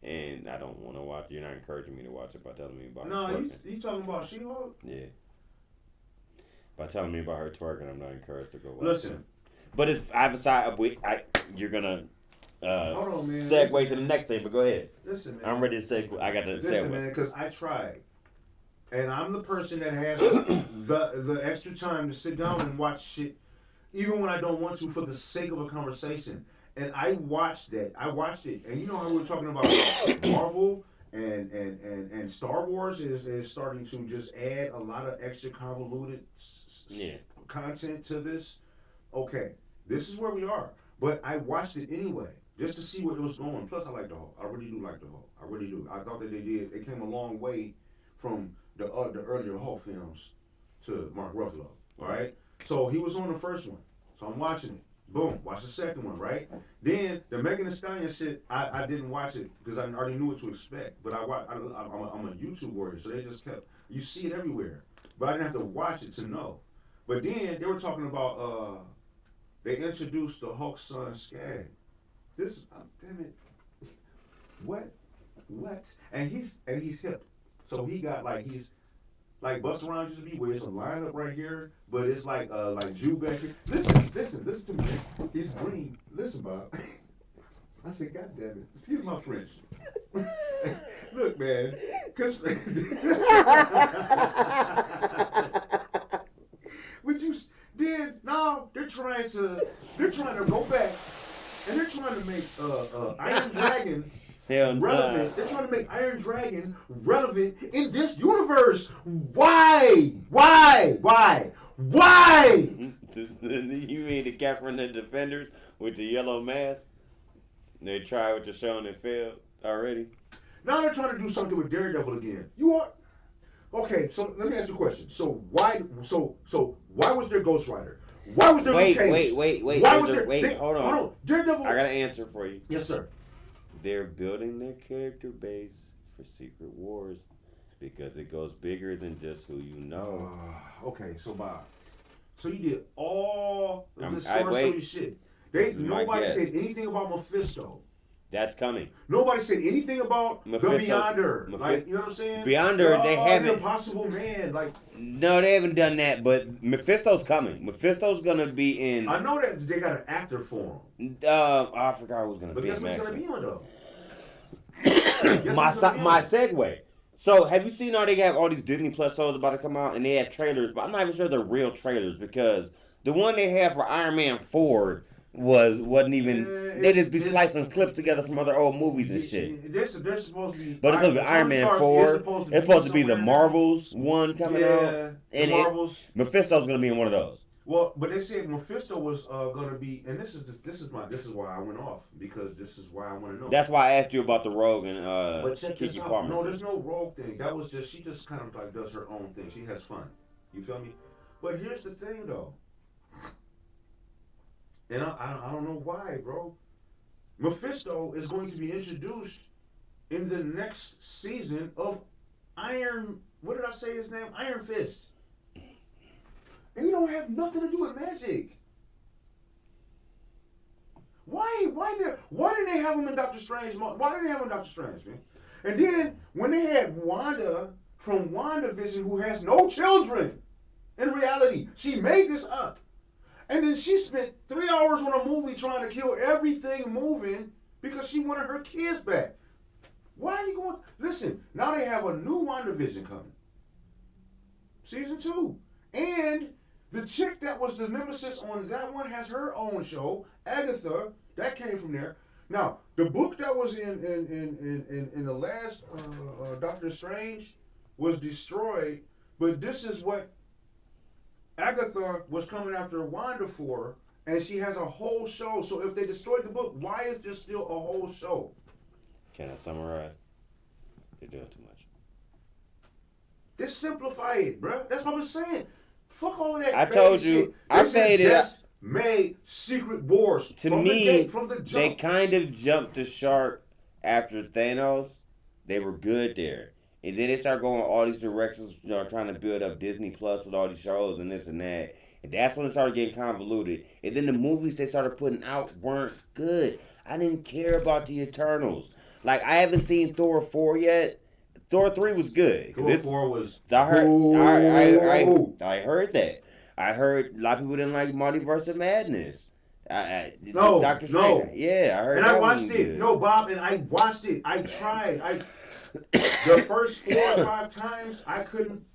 [SPEAKER 5] and I don't want to watch it. You're not encouraging me to watch it by telling me about her
[SPEAKER 4] No,
[SPEAKER 5] twerking.
[SPEAKER 4] you talking about She-Hulk?
[SPEAKER 5] Yeah. By telling me about her twerking, I'm not encouraged to go watch
[SPEAKER 4] Listen.
[SPEAKER 5] it. But if I decide you're gonna
[SPEAKER 4] Hold on, man.
[SPEAKER 5] segue to the next thing, but go ahead.
[SPEAKER 4] Listen, man.
[SPEAKER 5] I'm ready to segue. I got to
[SPEAKER 4] Listen,
[SPEAKER 5] segue.
[SPEAKER 4] man, because I tried. And I'm the person that has the extra time to sit down and watch shit, even when I don't want to, for the sake of a conversation. And I watched that. I watched it. And you know how we were talking about Marvel and Star Wars is starting to just add a lot of extra convoluted content to this. Okay, this is where we are. But I watched it anyway, just to see where it was going. Plus, I like the Hulk. I really do like the Hulk. I really do. I thought that they came a long way from the earlier Hulk films to Mark Ruffalo. All right, so he was on the first one. So I'm watching it. Boom, watch the second one, right? Then the Megan Thee Stallion shit, I didn't watch it because I already knew what to expect. But I'm a YouTube warrior, so they just kept, you see it everywhere. But I didn't have to watch it to know. But then they were talking about, they introduced the Hulk's son Skag. This, damn it, what? And he's hip, so he got he's like Busta Rhymes used to be, where it's a lineup right here, but it's like Jew back here. Listen to me. He's green. Listen, Bob. I said, God damn it. Excuse my French. Look, man. Would you then now they're trying to go back and they're trying to make Iron Dragon relevant. They're trying to make Iron Dragon relevant in this universe. Why?
[SPEAKER 5] You mean the cat from the Defenders with the yellow mask? They tried with the show and it failed already.
[SPEAKER 4] Now they're trying to do something with Daredevil again. You are okay. So let me ask you a question. So why was there Ghost Rider? Why was there
[SPEAKER 5] Wait.
[SPEAKER 4] Why was there?
[SPEAKER 5] Hold on.
[SPEAKER 4] Daredevil.
[SPEAKER 5] I got an answer for you.
[SPEAKER 4] Yes, sir.
[SPEAKER 5] They're building their character base for Secret Wars because it goes bigger than just who you know.
[SPEAKER 4] Okay, so Bob. So you did all of this shit. Nobody said anything about Mephisto.
[SPEAKER 5] That's coming.
[SPEAKER 4] Nobody said anything about
[SPEAKER 5] Mephisto's,
[SPEAKER 4] the Beyonder. Like, you know what I'm saying?
[SPEAKER 5] Beyonder, they haven't.
[SPEAKER 4] The Impossible Man. Like,
[SPEAKER 5] no, they haven't done that, but Mephisto's coming. Mephisto's going to be in.
[SPEAKER 4] I know that they got an actor for him.
[SPEAKER 5] I forgot who's going to
[SPEAKER 4] be in. But guess who's going to be on, though?
[SPEAKER 5] My segue. So, have you seen how they have all these Disney Plus shows about to come out, and they have trailers, but I'm not even sure they're real trailers, because the one they have for Iron Man 4 wasn't even. They just be slicing clips together from other old movies and shit.
[SPEAKER 4] They're supposed to be.
[SPEAKER 5] But it's supposed to be Iron Man 4. It's supposed to be the Marvels one coming out. And
[SPEAKER 4] Marvels.
[SPEAKER 5] Mephisto's gonna be in one of those.
[SPEAKER 4] Well, but they said Mephisto was gonna be, and this is why I went off, because this is why I want to know.
[SPEAKER 5] That's why I asked you about the Rogue and
[SPEAKER 4] Kiki Palmer. No, there's no Rogue thing. That was just, she just kind of like does her own thing. She has fun. You feel me? But here's the thing, though. And I don't know why, bro. Mephisto is going to be introduced in the next season of Iron. What did I say his name? Iron Fist. And he don't have nothing to do with magic. Why didn't they have him in Doctor Strange? Why didn't they have him in Doctor Strange, man? And then when they had Wanda from WandaVision, who has no children, in reality, she made this up. And then she spent 3 hours on a movie trying to kill everything moving because she wanted her kids back. Why are you going? Listen, now they have a new WandaVision coming. Season 2. And the chick that was the nemesis on that one has her own show, Agatha. That came from there. Now, the book that was in the last Doctor Strange was destroyed, but this is what Agatha was coming after Wanda for, and she has a whole show. So if they destroyed the book, why is there still a whole show?
[SPEAKER 5] Can I summarize? They're doing too much.
[SPEAKER 4] Just simplify it, bro. That's what I'm saying. Fuck all of that.
[SPEAKER 5] I told you.
[SPEAKER 4] Shit.
[SPEAKER 5] I said it.
[SPEAKER 4] Made Secret Wars.
[SPEAKER 5] To me, they kind of jumped the shark after Thanos. They were good there. And then they start going all these directions, trying to build up Disney Plus with all these shows and this and that. And that's when it started getting convoluted. And then the movies they started putting out weren't good. I didn't care about the Eternals. Like, I haven't seen Thor 4 yet. Thor 3 was good.
[SPEAKER 4] Thor 4 was...
[SPEAKER 5] I heard that. I heard a lot of people didn't like Multiverse of Madness. Doctor Strange. No. Yeah, I heard
[SPEAKER 4] and I watched it. Good. No, Bob, and I watched it. I tried. The first 4 or 5 times, I couldn't...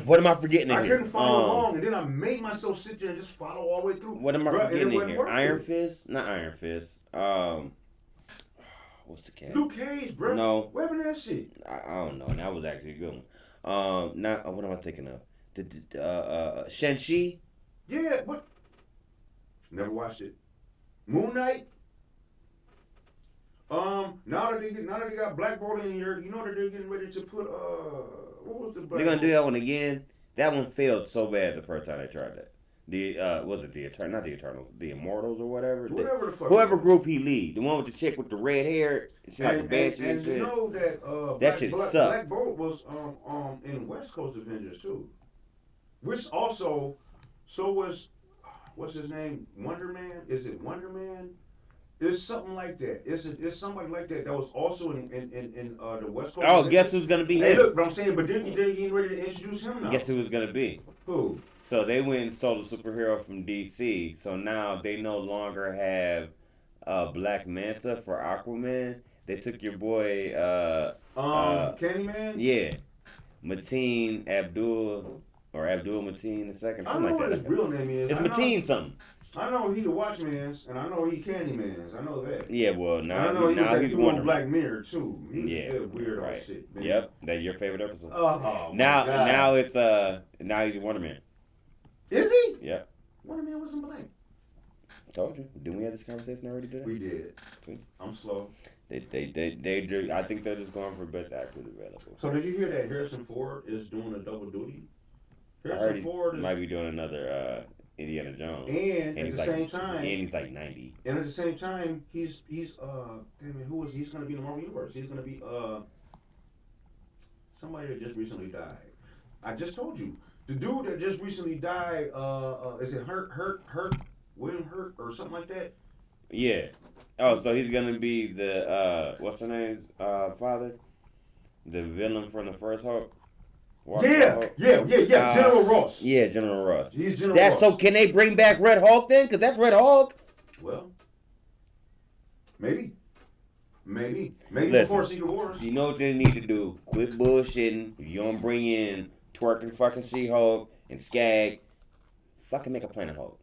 [SPEAKER 5] What am I forgetting in
[SPEAKER 4] here? I couldn't follow along, and then I made myself sit there and just follow all the way through.
[SPEAKER 5] What am I forgetting in here? Iron Fist? Not Iron Fist. What's the cat?
[SPEAKER 4] Luke Cage, bro.
[SPEAKER 5] No.
[SPEAKER 4] What happened to that shit?
[SPEAKER 5] I don't know. That was actually a good one. What am I thinking of? Shang-Chi?
[SPEAKER 4] Yeah, what? Never watched it. Moon Knight? Now that they got Black Bolt in here, you know that they're getting ready to put what was the Black
[SPEAKER 5] They're gonna do that one again. That one failed so bad the first time they tried that. Was it the Eternal? Not the Eternals, the Immortals or whatever.
[SPEAKER 4] Whatever the fuck.
[SPEAKER 5] Whoever group he lead, the one with the chick with the red hair, she's like a
[SPEAKER 4] And
[SPEAKER 5] banshee and
[SPEAKER 4] you
[SPEAKER 5] shit.
[SPEAKER 4] know that
[SPEAKER 5] That shit sucked.
[SPEAKER 4] Black Bolt was in West Coast Avengers too, which also was what's his name, Wonder Man? Is it Wonder Man? It's something like that. It's somebody like that was also in the West Coast.
[SPEAKER 5] Oh, guess who's gonna be
[SPEAKER 4] Hey,
[SPEAKER 5] him?
[SPEAKER 4] look, but I'm saying, but then you getting ready to introduce him now.
[SPEAKER 5] Guess who was gonna be?
[SPEAKER 4] Who?
[SPEAKER 5] So they went and stole the superhero from DC. So now they no longer have Black Manta for Aquaman. They took your boy
[SPEAKER 4] Candyman.
[SPEAKER 5] Yeah, Mateen Abdul or Abdul Mateen II, something
[SPEAKER 4] I don't know
[SPEAKER 5] like
[SPEAKER 4] what
[SPEAKER 5] that.
[SPEAKER 4] his real name is.
[SPEAKER 5] It's Mateen something.
[SPEAKER 4] I know he the Watchman's, and I know he Candyman's. I know that.
[SPEAKER 5] Yeah, well
[SPEAKER 4] And
[SPEAKER 5] now
[SPEAKER 4] I know
[SPEAKER 5] now
[SPEAKER 4] he's
[SPEAKER 5] he's
[SPEAKER 4] on
[SPEAKER 5] Wonder
[SPEAKER 4] Black
[SPEAKER 5] Man.
[SPEAKER 4] Mirror too. He
[SPEAKER 5] Yeah,
[SPEAKER 4] weird
[SPEAKER 5] right.
[SPEAKER 4] shit. Man.
[SPEAKER 5] Yep, that's your favorite episode.
[SPEAKER 4] Oh,
[SPEAKER 5] now
[SPEAKER 4] my God.
[SPEAKER 5] now it's now he's Wonder Man.
[SPEAKER 4] Is he?
[SPEAKER 5] Yep,
[SPEAKER 4] Wonder Man wasn't black.
[SPEAKER 5] told you. Didn't we have this conversation already today?
[SPEAKER 4] We did.
[SPEAKER 5] See?
[SPEAKER 4] I'm slow.
[SPEAKER 5] They I think they're just going for best actor available.
[SPEAKER 4] So did you hear that Harrison Ford is doing a double duty?
[SPEAKER 5] I heard
[SPEAKER 4] Harrison
[SPEAKER 5] he
[SPEAKER 4] Ford is,
[SPEAKER 5] might be doing another Indiana Jones.
[SPEAKER 4] and at
[SPEAKER 5] he's
[SPEAKER 4] the same time,
[SPEAKER 5] and he's like 90.
[SPEAKER 4] and at the same time, he's damn it, he's gonna be in the Marvel Universe. He's gonna be somebody that just recently died. I just told you. The dude that just recently died, is it William Hurt or something like that?
[SPEAKER 5] Yeah. Oh, so he's gonna be the what's her name's father? The villain from the first Hulk?
[SPEAKER 4] Yeah. General Ross.
[SPEAKER 5] Yeah, General Ross.
[SPEAKER 4] He's General
[SPEAKER 5] That's
[SPEAKER 4] Ross.
[SPEAKER 5] so. Can they bring back Red Hulk then? Cause that's Red Hulk.
[SPEAKER 4] Well, maybe
[SPEAKER 5] Listen,
[SPEAKER 4] before Secret Wars.
[SPEAKER 5] You know what they need to do? Quit bullshitting. If you don't bring in twerking fucking She-Hulk and Skag, fucking make a Planet Hulk.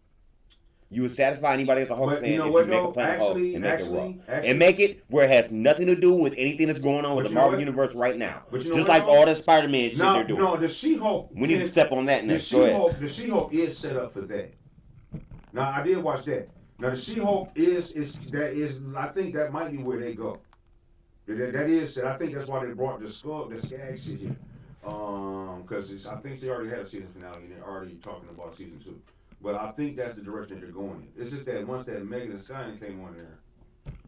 [SPEAKER 5] You would satisfy anybody as a Hulk
[SPEAKER 4] But
[SPEAKER 5] fan
[SPEAKER 4] you know
[SPEAKER 5] if
[SPEAKER 4] what,
[SPEAKER 5] you make
[SPEAKER 4] though?
[SPEAKER 5] a Planet Hulk and make it raw.
[SPEAKER 4] Actually-
[SPEAKER 5] And make it where it has nothing to do with anything that's going on with
[SPEAKER 4] But
[SPEAKER 5] the
[SPEAKER 4] you know
[SPEAKER 5] Marvel
[SPEAKER 4] what?
[SPEAKER 5] Universe right now.
[SPEAKER 4] But you know
[SPEAKER 5] Just
[SPEAKER 4] what,
[SPEAKER 5] like
[SPEAKER 4] though?
[SPEAKER 5] all the Spider-Man shit they're doing.
[SPEAKER 4] No, the She-Hulk.
[SPEAKER 5] We need to step on that
[SPEAKER 4] The
[SPEAKER 5] next. Go ahead.
[SPEAKER 4] She-Hulk is set up for that. Now I did watch that. Now the She-Hulk is I think that might be where they go. That is it. I think that's why they brought the Skag shit here. Because I think they already had a season finale and they're already talking about season 2. But I think that's the direction they're going in. It's just that once that Megan Thee Stallion came on there.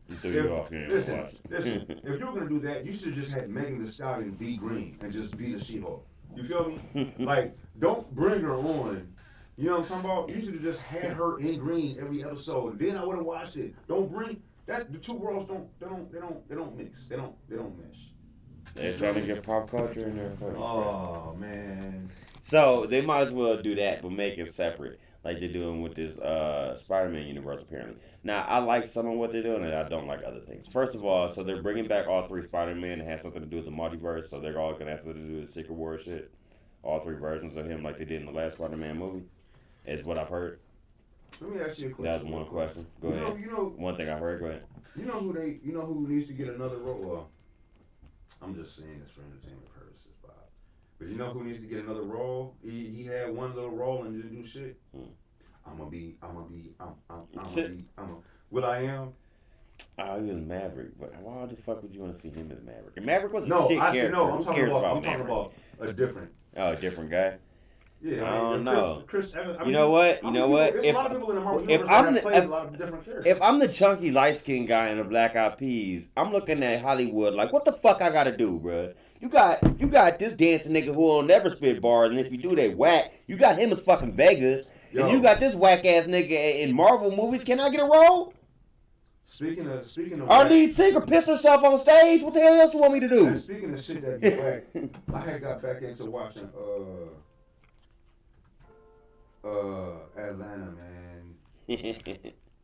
[SPEAKER 5] You threw you off. You didn't watch it.
[SPEAKER 4] Listen, if you were gonna do that, you should have just had Megan Thee Stallion be green and just be the She-Hulk. You feel me? Like, don't bring her on. You know what I'm talking about? You should have just had her in green every episode. Then I would have watched it. Don't bring that. The two worlds don't mix. They don't mesh.
[SPEAKER 5] They're trying to get pop culture in there.
[SPEAKER 4] Oh man.
[SPEAKER 5] So they might as well do that, but make it separate, like they're doing with this Spider-Man universe. Apparently, now I like some of what they're doing, and I don't like other things. First of all, so they're bringing back all 3 Spider-Man that has something to do with the multiverse. So they're all gonna have something to do with Secret War shit. All 3 versions of him, like they did in the last Spider-Man movie, is what I've heard.
[SPEAKER 4] Let me ask you a question.
[SPEAKER 5] That was one question. Go ahead.
[SPEAKER 4] You know,
[SPEAKER 5] One thing I've heard. Go ahead.
[SPEAKER 4] you know who needs to get another role? Well, I'm just saying this for entertainment purposes, Bob. But you know who needs to get another role? He had one little role and didn't do shit. What I am.
[SPEAKER 5] Oh, he was Maverick, but why the fuck would you want to see him as Maverick? And Maverick was a
[SPEAKER 4] No,
[SPEAKER 5] shit
[SPEAKER 4] I
[SPEAKER 5] character.
[SPEAKER 4] said no.
[SPEAKER 5] Who
[SPEAKER 4] I'm talking
[SPEAKER 5] cares
[SPEAKER 4] about
[SPEAKER 5] Maverick?
[SPEAKER 4] a different.
[SPEAKER 5] Oh, a different guy.
[SPEAKER 4] Yeah,
[SPEAKER 5] I don't know.
[SPEAKER 4] Chris Evans.
[SPEAKER 5] You know what? You know what?
[SPEAKER 4] There's a lot of people in the Marvel
[SPEAKER 5] if
[SPEAKER 4] universe
[SPEAKER 5] I'm
[SPEAKER 4] that
[SPEAKER 5] the-
[SPEAKER 4] play a lot of different characters.
[SPEAKER 5] If I'm the chunky light skinned guy in the Black Eyed Peas, I'm looking at Hollywood like, what the fuck I gotta do, bruh? You got this dancing nigga who'll never spit bars, and if you do, they whack. You got him as fucking Vega,
[SPEAKER 4] Yo.
[SPEAKER 5] and you got this whack ass nigga in Marvel movies. Can I get a role?
[SPEAKER 4] Speaking of
[SPEAKER 5] Our
[SPEAKER 4] whack,
[SPEAKER 5] lead singer pissed herself on stage. What the hell else you want me to do?
[SPEAKER 4] and speaking of shit that get whack, I had got back into watching Atlanta, man.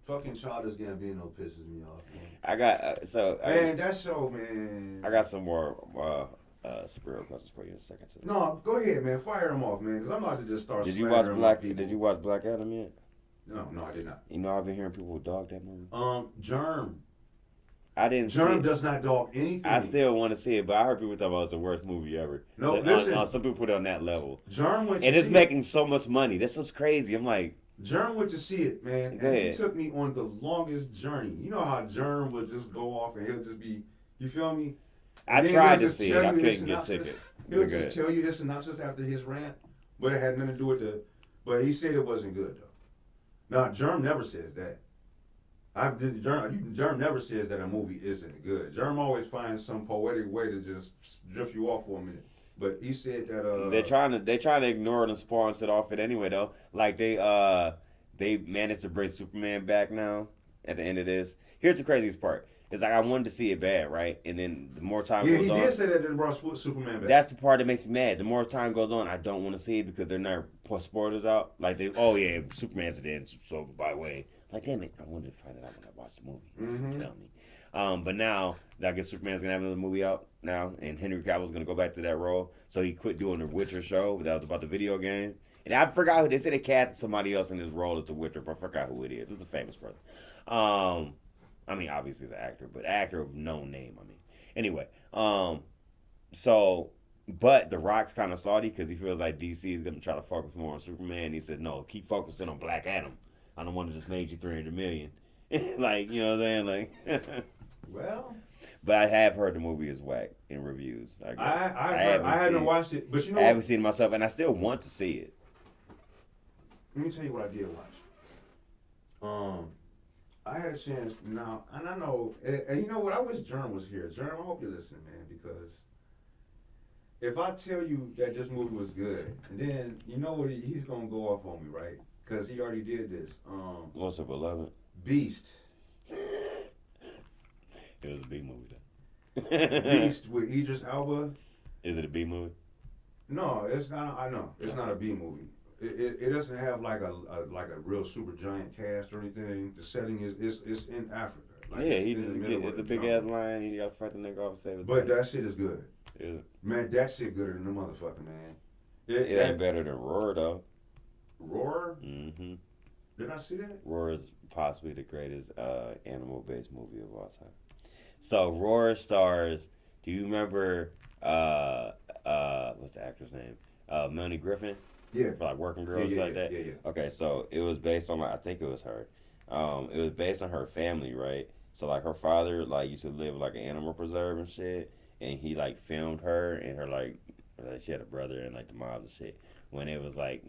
[SPEAKER 4] Fucking Childish Gambino pisses me off, man.
[SPEAKER 5] I got
[SPEAKER 4] Man, that show, man.
[SPEAKER 5] I got some more superhero questions for you in a second. So.
[SPEAKER 4] No, go ahead, man. Fire him off, man. Because I'm about to just start.
[SPEAKER 5] Did you watch
[SPEAKER 4] slandering
[SPEAKER 5] Black?
[SPEAKER 4] my people.
[SPEAKER 5] Did you watch Black Adam yet?
[SPEAKER 4] No, I did not.
[SPEAKER 5] You know I've been hearing people dog that movie.
[SPEAKER 4] Germ.
[SPEAKER 5] I didn't. see
[SPEAKER 4] Germ
[SPEAKER 5] it.
[SPEAKER 4] does not dog anything.
[SPEAKER 5] I still want to see it, but I heard people talk about it's the worst movie ever.
[SPEAKER 4] No,
[SPEAKER 5] So,
[SPEAKER 4] listen.
[SPEAKER 5] some people put it on that level,
[SPEAKER 4] Germ went to
[SPEAKER 5] and it's
[SPEAKER 4] see
[SPEAKER 5] making so much money. That's what's crazy. I'm like,
[SPEAKER 4] Germ went to see it, man,
[SPEAKER 5] Go
[SPEAKER 4] and he
[SPEAKER 5] ahead.
[SPEAKER 4] took me on the longest journey. You know how Germ would just go off and he'll just be, you feel me?
[SPEAKER 5] I
[SPEAKER 4] And then
[SPEAKER 5] tried
[SPEAKER 4] he'll
[SPEAKER 5] to
[SPEAKER 4] just
[SPEAKER 5] see it.
[SPEAKER 4] tell
[SPEAKER 5] I
[SPEAKER 4] you his
[SPEAKER 5] couldn't get
[SPEAKER 4] synopsis.
[SPEAKER 5] tickets.
[SPEAKER 4] He'll
[SPEAKER 5] Go
[SPEAKER 4] just
[SPEAKER 5] ahead.
[SPEAKER 4] tell you his synopsis after his rant, but it had nothing to do with But he said it wasn't good though. Now Germ never says that. Germ never says that a movie isn't good. Germ always finds some poetic way to just drift you off for a minute. But he said that
[SPEAKER 5] they're trying to ignore it and spawns it off it anyway though. Like they managed to bring Superman back now at the end of this. Here's the craziest part. It's like I wanted to see it bad, right? And then the more time goes on.
[SPEAKER 4] Yeah, he did say that they brought Superman back.
[SPEAKER 5] That's the part that makes me mad. The more time goes on, I don't want to see it because they're not put spoilers out. Like Superman's at the end, so by the way. Like, damn it, I wanted to find it out when I watched the movie.
[SPEAKER 4] Mm-hmm.
[SPEAKER 5] Tell me. But now, I guess Superman's going to have another movie out now, and Henry Cavill's going to go back to that role. So he quit doing the Witcher show that was about the video game. And I forgot who they said they cast somebody else in his role as the Witcher, but I forgot who it is. It's the famous brother. I mean, obviously he's an actor, but actor of known name, I mean. Anyway, but The Rock's kind of salty because he feels like DC is going to try to focus more on Superman. He said, no, keep focusing on Black Adam. I don't want to just made you $300 million. Like, you know what I'm saying? Like,
[SPEAKER 4] well,
[SPEAKER 5] but I have heard the movie is whack in reviews. I
[SPEAKER 4] haven't watched it, but you know,
[SPEAKER 5] I haven't seen it myself, and I still want to see it.
[SPEAKER 4] Let me tell you what I did watch. I had a chance now, and I know, and you know what? I wish Jerm was here. Jerm, I hope you're listening, man, because if I tell you that this movie was good, and then you know what he's gonna go off on me, right? Because he already did this.
[SPEAKER 5] What's up, 11?
[SPEAKER 4] Beast.
[SPEAKER 5] It was a B movie, though.
[SPEAKER 4] Beast with Idris Elba.
[SPEAKER 5] Is it a B movie?
[SPEAKER 4] No, it's not. I know it's not a B movie. It doesn't have like a real super giant cast or anything. The setting is in Africa. Like
[SPEAKER 5] yeah, it's a big ass line. You got to fight the nigga off and save his
[SPEAKER 4] But that shit is good.
[SPEAKER 5] Is it?
[SPEAKER 4] Man, that shit gooder than the motherfucker, man.
[SPEAKER 5] It ain't better than Roar, though.
[SPEAKER 4] Roar?
[SPEAKER 5] Mm-hmm.
[SPEAKER 4] Did I see that?
[SPEAKER 5] Roar is possibly the greatest animal-based movie of all time. So Roar stars. Do you remember what's the actor's name? Melanie Griffin.
[SPEAKER 4] Yeah.
[SPEAKER 5] For like Working Girls like that.
[SPEAKER 4] Yeah.
[SPEAKER 5] Okay, so it was based on I think it was her. It was based on her family, right? So like her father like used to live like an animal preserve and shit, and he like filmed her and her like she had a brother and like the mom and shit. When it was like,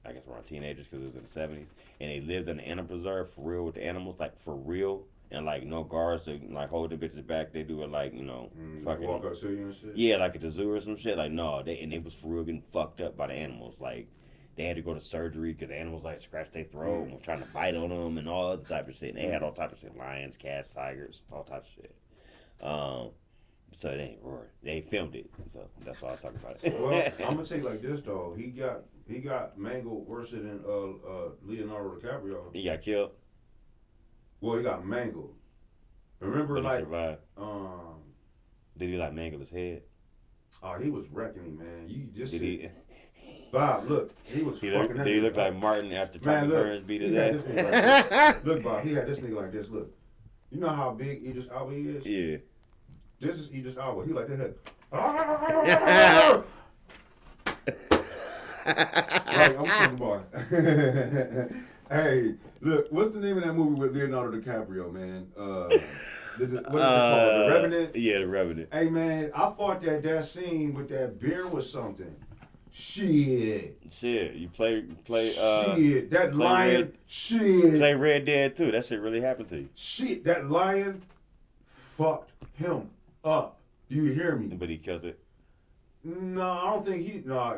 [SPEAKER 5] I guess around teenagers because it was in the 70s, and they lived in an animal preserve for real with the animals, like for real, and like no guards to like hold the bitches back. They do it like fucking
[SPEAKER 4] walk up to you and shit.
[SPEAKER 5] Yeah, like at the zoo or some shit. Like no, they was for real getting fucked up by the animals. Like they had to go to surgery because the animals like scratched their throat and were trying to bite on them and all other type of shit. And they had all type of shit, lions, cats, tigers, all types of shit. So they ain't roaring. They filmed it, so that's why I was talking about it.
[SPEAKER 4] Well, I'm gonna say like this though. He got mangled worse than Leonardo DiCaprio.
[SPEAKER 5] He got killed.
[SPEAKER 4] Well, he got mangled. Remember,
[SPEAKER 5] But he
[SPEAKER 4] like
[SPEAKER 5] survived. Did he like mangle his head?
[SPEAKER 4] Oh, he was wrecking me, man. You just
[SPEAKER 5] Did he?
[SPEAKER 4] Bob, look, he was fucking.
[SPEAKER 5] Did he look like Martin after Tommy Burns beat his ass?
[SPEAKER 4] Like look, Bob, he had this nigga like this. Look, you know how big Idris Elba is?
[SPEAKER 5] Yeah.
[SPEAKER 4] This is Idris Elba. He like that. Right, I'm talking about. Hey, look, what's the name of that movie with Leonardo DiCaprio, man? What is it called? The Revenant?
[SPEAKER 5] Yeah, The Revenant.
[SPEAKER 4] Hey, man, I thought that scene with that beer was something. Shit.
[SPEAKER 5] You play
[SPEAKER 4] shit, that lion. Shit.
[SPEAKER 5] Play Red Dead too. That shit really happened to you.
[SPEAKER 4] Shit, that lion fucked him up. Do you hear me?
[SPEAKER 5] But he kills it.
[SPEAKER 4] No, I don't think he. No,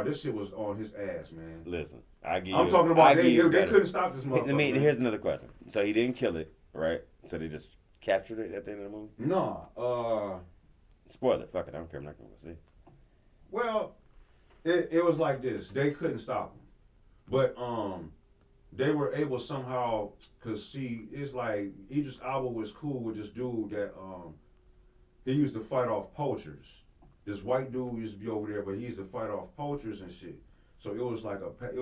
[SPEAKER 4] this shit was on his ass, man.
[SPEAKER 5] Listen,
[SPEAKER 4] I'm talking about they
[SPEAKER 5] better.
[SPEAKER 4] couldn't stop this motherfucker.
[SPEAKER 5] Here's another question. So he didn't kill it, right? So they just captured it at the end of the movie?
[SPEAKER 4] No.
[SPEAKER 5] Spoil it. Fuck it. I don't care. I'm not going to see.
[SPEAKER 4] Well, it was like this. They couldn't stop him. But they were able somehow, because see, it's like Idris Elba was cool with this dude that he used to fight off poachers. This white dude used to be over there, but he used to fight off poachers and shit. So it was like a pack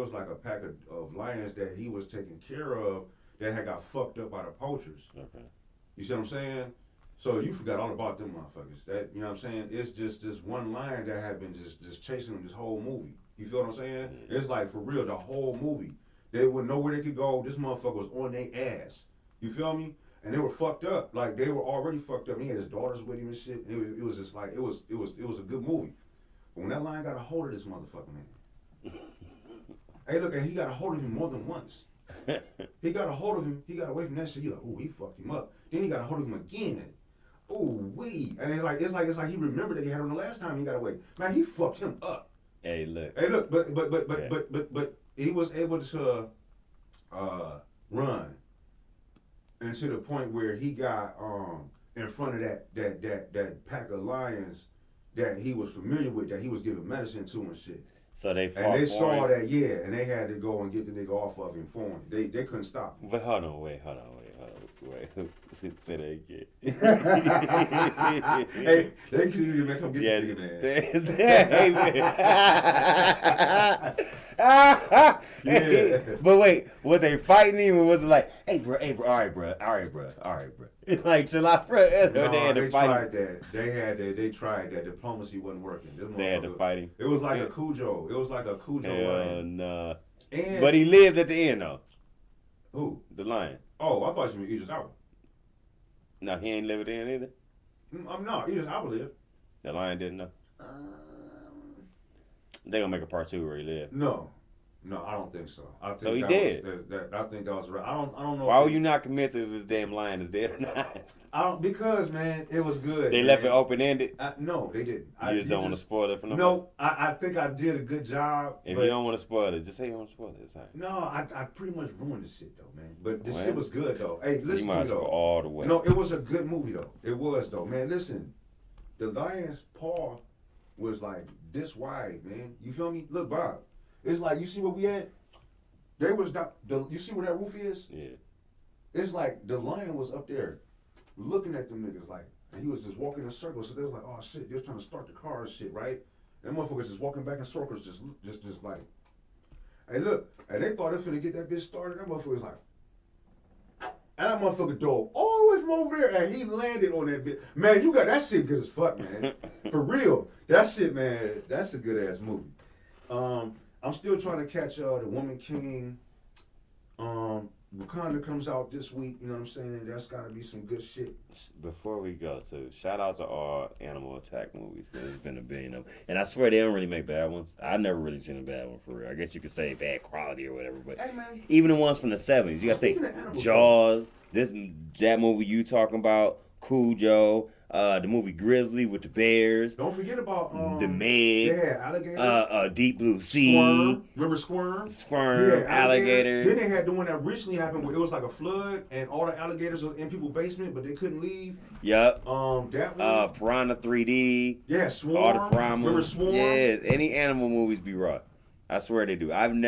[SPEAKER 4] of lions that he was taking care of that had got fucked up by the poachers.
[SPEAKER 5] Okay.
[SPEAKER 4] You see what I'm saying? So you forgot all about them motherfuckers. That, you know what I'm saying? It's just this one lion that had been just chasing them this whole movie. You feel what I'm saying?
[SPEAKER 5] Yeah.
[SPEAKER 4] It's like for real, the whole movie. They wouldn't know where they could go. This motherfucker was on their ass. You feel me? And they were fucked up. Like they were already fucked up. He had his daughters with him and shit. It was just like it was a good movie. But when that lion got a hold of this motherfucker, man, Hey, look, and he got a hold of him more than once. He got a hold of him. He got away from that shit. He like, oh, he fucked him up. Then he got a hold of him again. Oh, wee. And it's like he remembered that he had him the last time he got away. Man, he fucked him up.
[SPEAKER 5] Hey, look.
[SPEAKER 4] Hey, look, but he was able to run, and to the point where he got in front of that pack of lions that he was familiar with, that he was giving medicine to and shit.
[SPEAKER 5] So they fought
[SPEAKER 4] And they
[SPEAKER 5] for
[SPEAKER 4] saw
[SPEAKER 5] him.
[SPEAKER 4] that, yeah, and they had to go and get the nigga off of him for him. They couldn't stop him.
[SPEAKER 5] But hold on, wait. Say that again.
[SPEAKER 4] Hey, they couldn't even make him get
[SPEAKER 5] Yeah,
[SPEAKER 4] this nigga, man.
[SPEAKER 5] Hey, but wait, was they fighting him or was it like, hey bro, all right, bro. Like chill out, bro.
[SPEAKER 4] No,
[SPEAKER 5] they had to fight
[SPEAKER 4] tried
[SPEAKER 5] him.
[SPEAKER 4] that. They tried that. Diplomacy wasn't working.
[SPEAKER 5] They had to fight him.
[SPEAKER 4] It was like a Cujo. It was like a Cujo lion.
[SPEAKER 5] Nah.
[SPEAKER 4] And
[SPEAKER 5] But he lived at the end though.
[SPEAKER 4] who?
[SPEAKER 5] The lion.
[SPEAKER 4] Oh, I thought you meant Idris Elba.
[SPEAKER 5] No, he ain't live at the end either.
[SPEAKER 4] I'm not. Idris Elba lived.
[SPEAKER 5] The lion didn't know. They gonna make a part 2 where he lived.
[SPEAKER 4] No, I don't think so. I think
[SPEAKER 5] So he
[SPEAKER 4] that
[SPEAKER 5] did.
[SPEAKER 4] I think that was right. I don't know.
[SPEAKER 5] Why would you not commit to this damn lion is dead or not?
[SPEAKER 4] I don't, because man, it was good.
[SPEAKER 5] They
[SPEAKER 4] man.
[SPEAKER 5] left it open ended.
[SPEAKER 4] No, they didn't.
[SPEAKER 5] You just don't want to spoil it for nobody.
[SPEAKER 4] No, I think I did a good job.
[SPEAKER 5] If
[SPEAKER 4] but
[SPEAKER 5] you don't want to spoil it, just say you don't want to spoil it. It's all right.
[SPEAKER 4] no, I pretty much ruined this shit though, man. But this
[SPEAKER 5] Well,
[SPEAKER 4] shit was good though. Hey,
[SPEAKER 5] So
[SPEAKER 4] listen
[SPEAKER 5] you
[SPEAKER 4] to
[SPEAKER 5] might
[SPEAKER 4] me
[SPEAKER 5] as well go
[SPEAKER 4] though.
[SPEAKER 5] all the way.
[SPEAKER 4] No, it was a good movie though. It was though, man. Listen, the lion's paw was like this wide, man. You feel me? Look, Bob. It's like, you see where we at? You see where that roof is?
[SPEAKER 5] Yeah.
[SPEAKER 4] It's like the lion was up there looking at them niggas like, and he was just walking in circles. So they was like, oh shit, they was trying to start the car and shit, right? And motherfuckers just walking back in circles, just like, hey look, and they thought they finna get that bitch started. That motherfucker was like, and that motherfucker dove all the way from over there, and he landed on that bitch. Man, you got that shit good as fuck, man. For real, that shit, man. That's a good ass movie. I'm still trying to catch The Woman King. Wakanda comes out this week. You know what I'm saying? That's got to be some good shit.
[SPEAKER 5] Before we go, so shout out to all animal attack movies. There's been a billion of them. And I swear they don't really make bad ones. I've never really seen a bad one for real. I guess you could say bad quality or whatever. But
[SPEAKER 4] Hey, man.
[SPEAKER 5] even the ones from the 70s, you got to
[SPEAKER 4] Speaking of
[SPEAKER 5] think
[SPEAKER 4] animals,
[SPEAKER 5] Jaws, that movie you talking about, Cujo, the movie Grizzly with the bears,
[SPEAKER 4] Don't forget about
[SPEAKER 5] The Meg,
[SPEAKER 4] they had alligator.
[SPEAKER 5] Deep Blue Sea,
[SPEAKER 4] Squirm. Remember Squirm?
[SPEAKER 5] Squirm,
[SPEAKER 4] Yeah,
[SPEAKER 5] alligator.
[SPEAKER 4] Then they had the one that recently happened where it was like a flood and all the alligators were in people's basement, but they couldn't leave.
[SPEAKER 5] Yep.
[SPEAKER 4] That one.
[SPEAKER 5] Piranha 3D.
[SPEAKER 4] Yeah, Swarm.
[SPEAKER 5] All the piranhas.
[SPEAKER 4] Remember Swarm?
[SPEAKER 5] Yeah, any animal movies be raw. I swear they do. I don't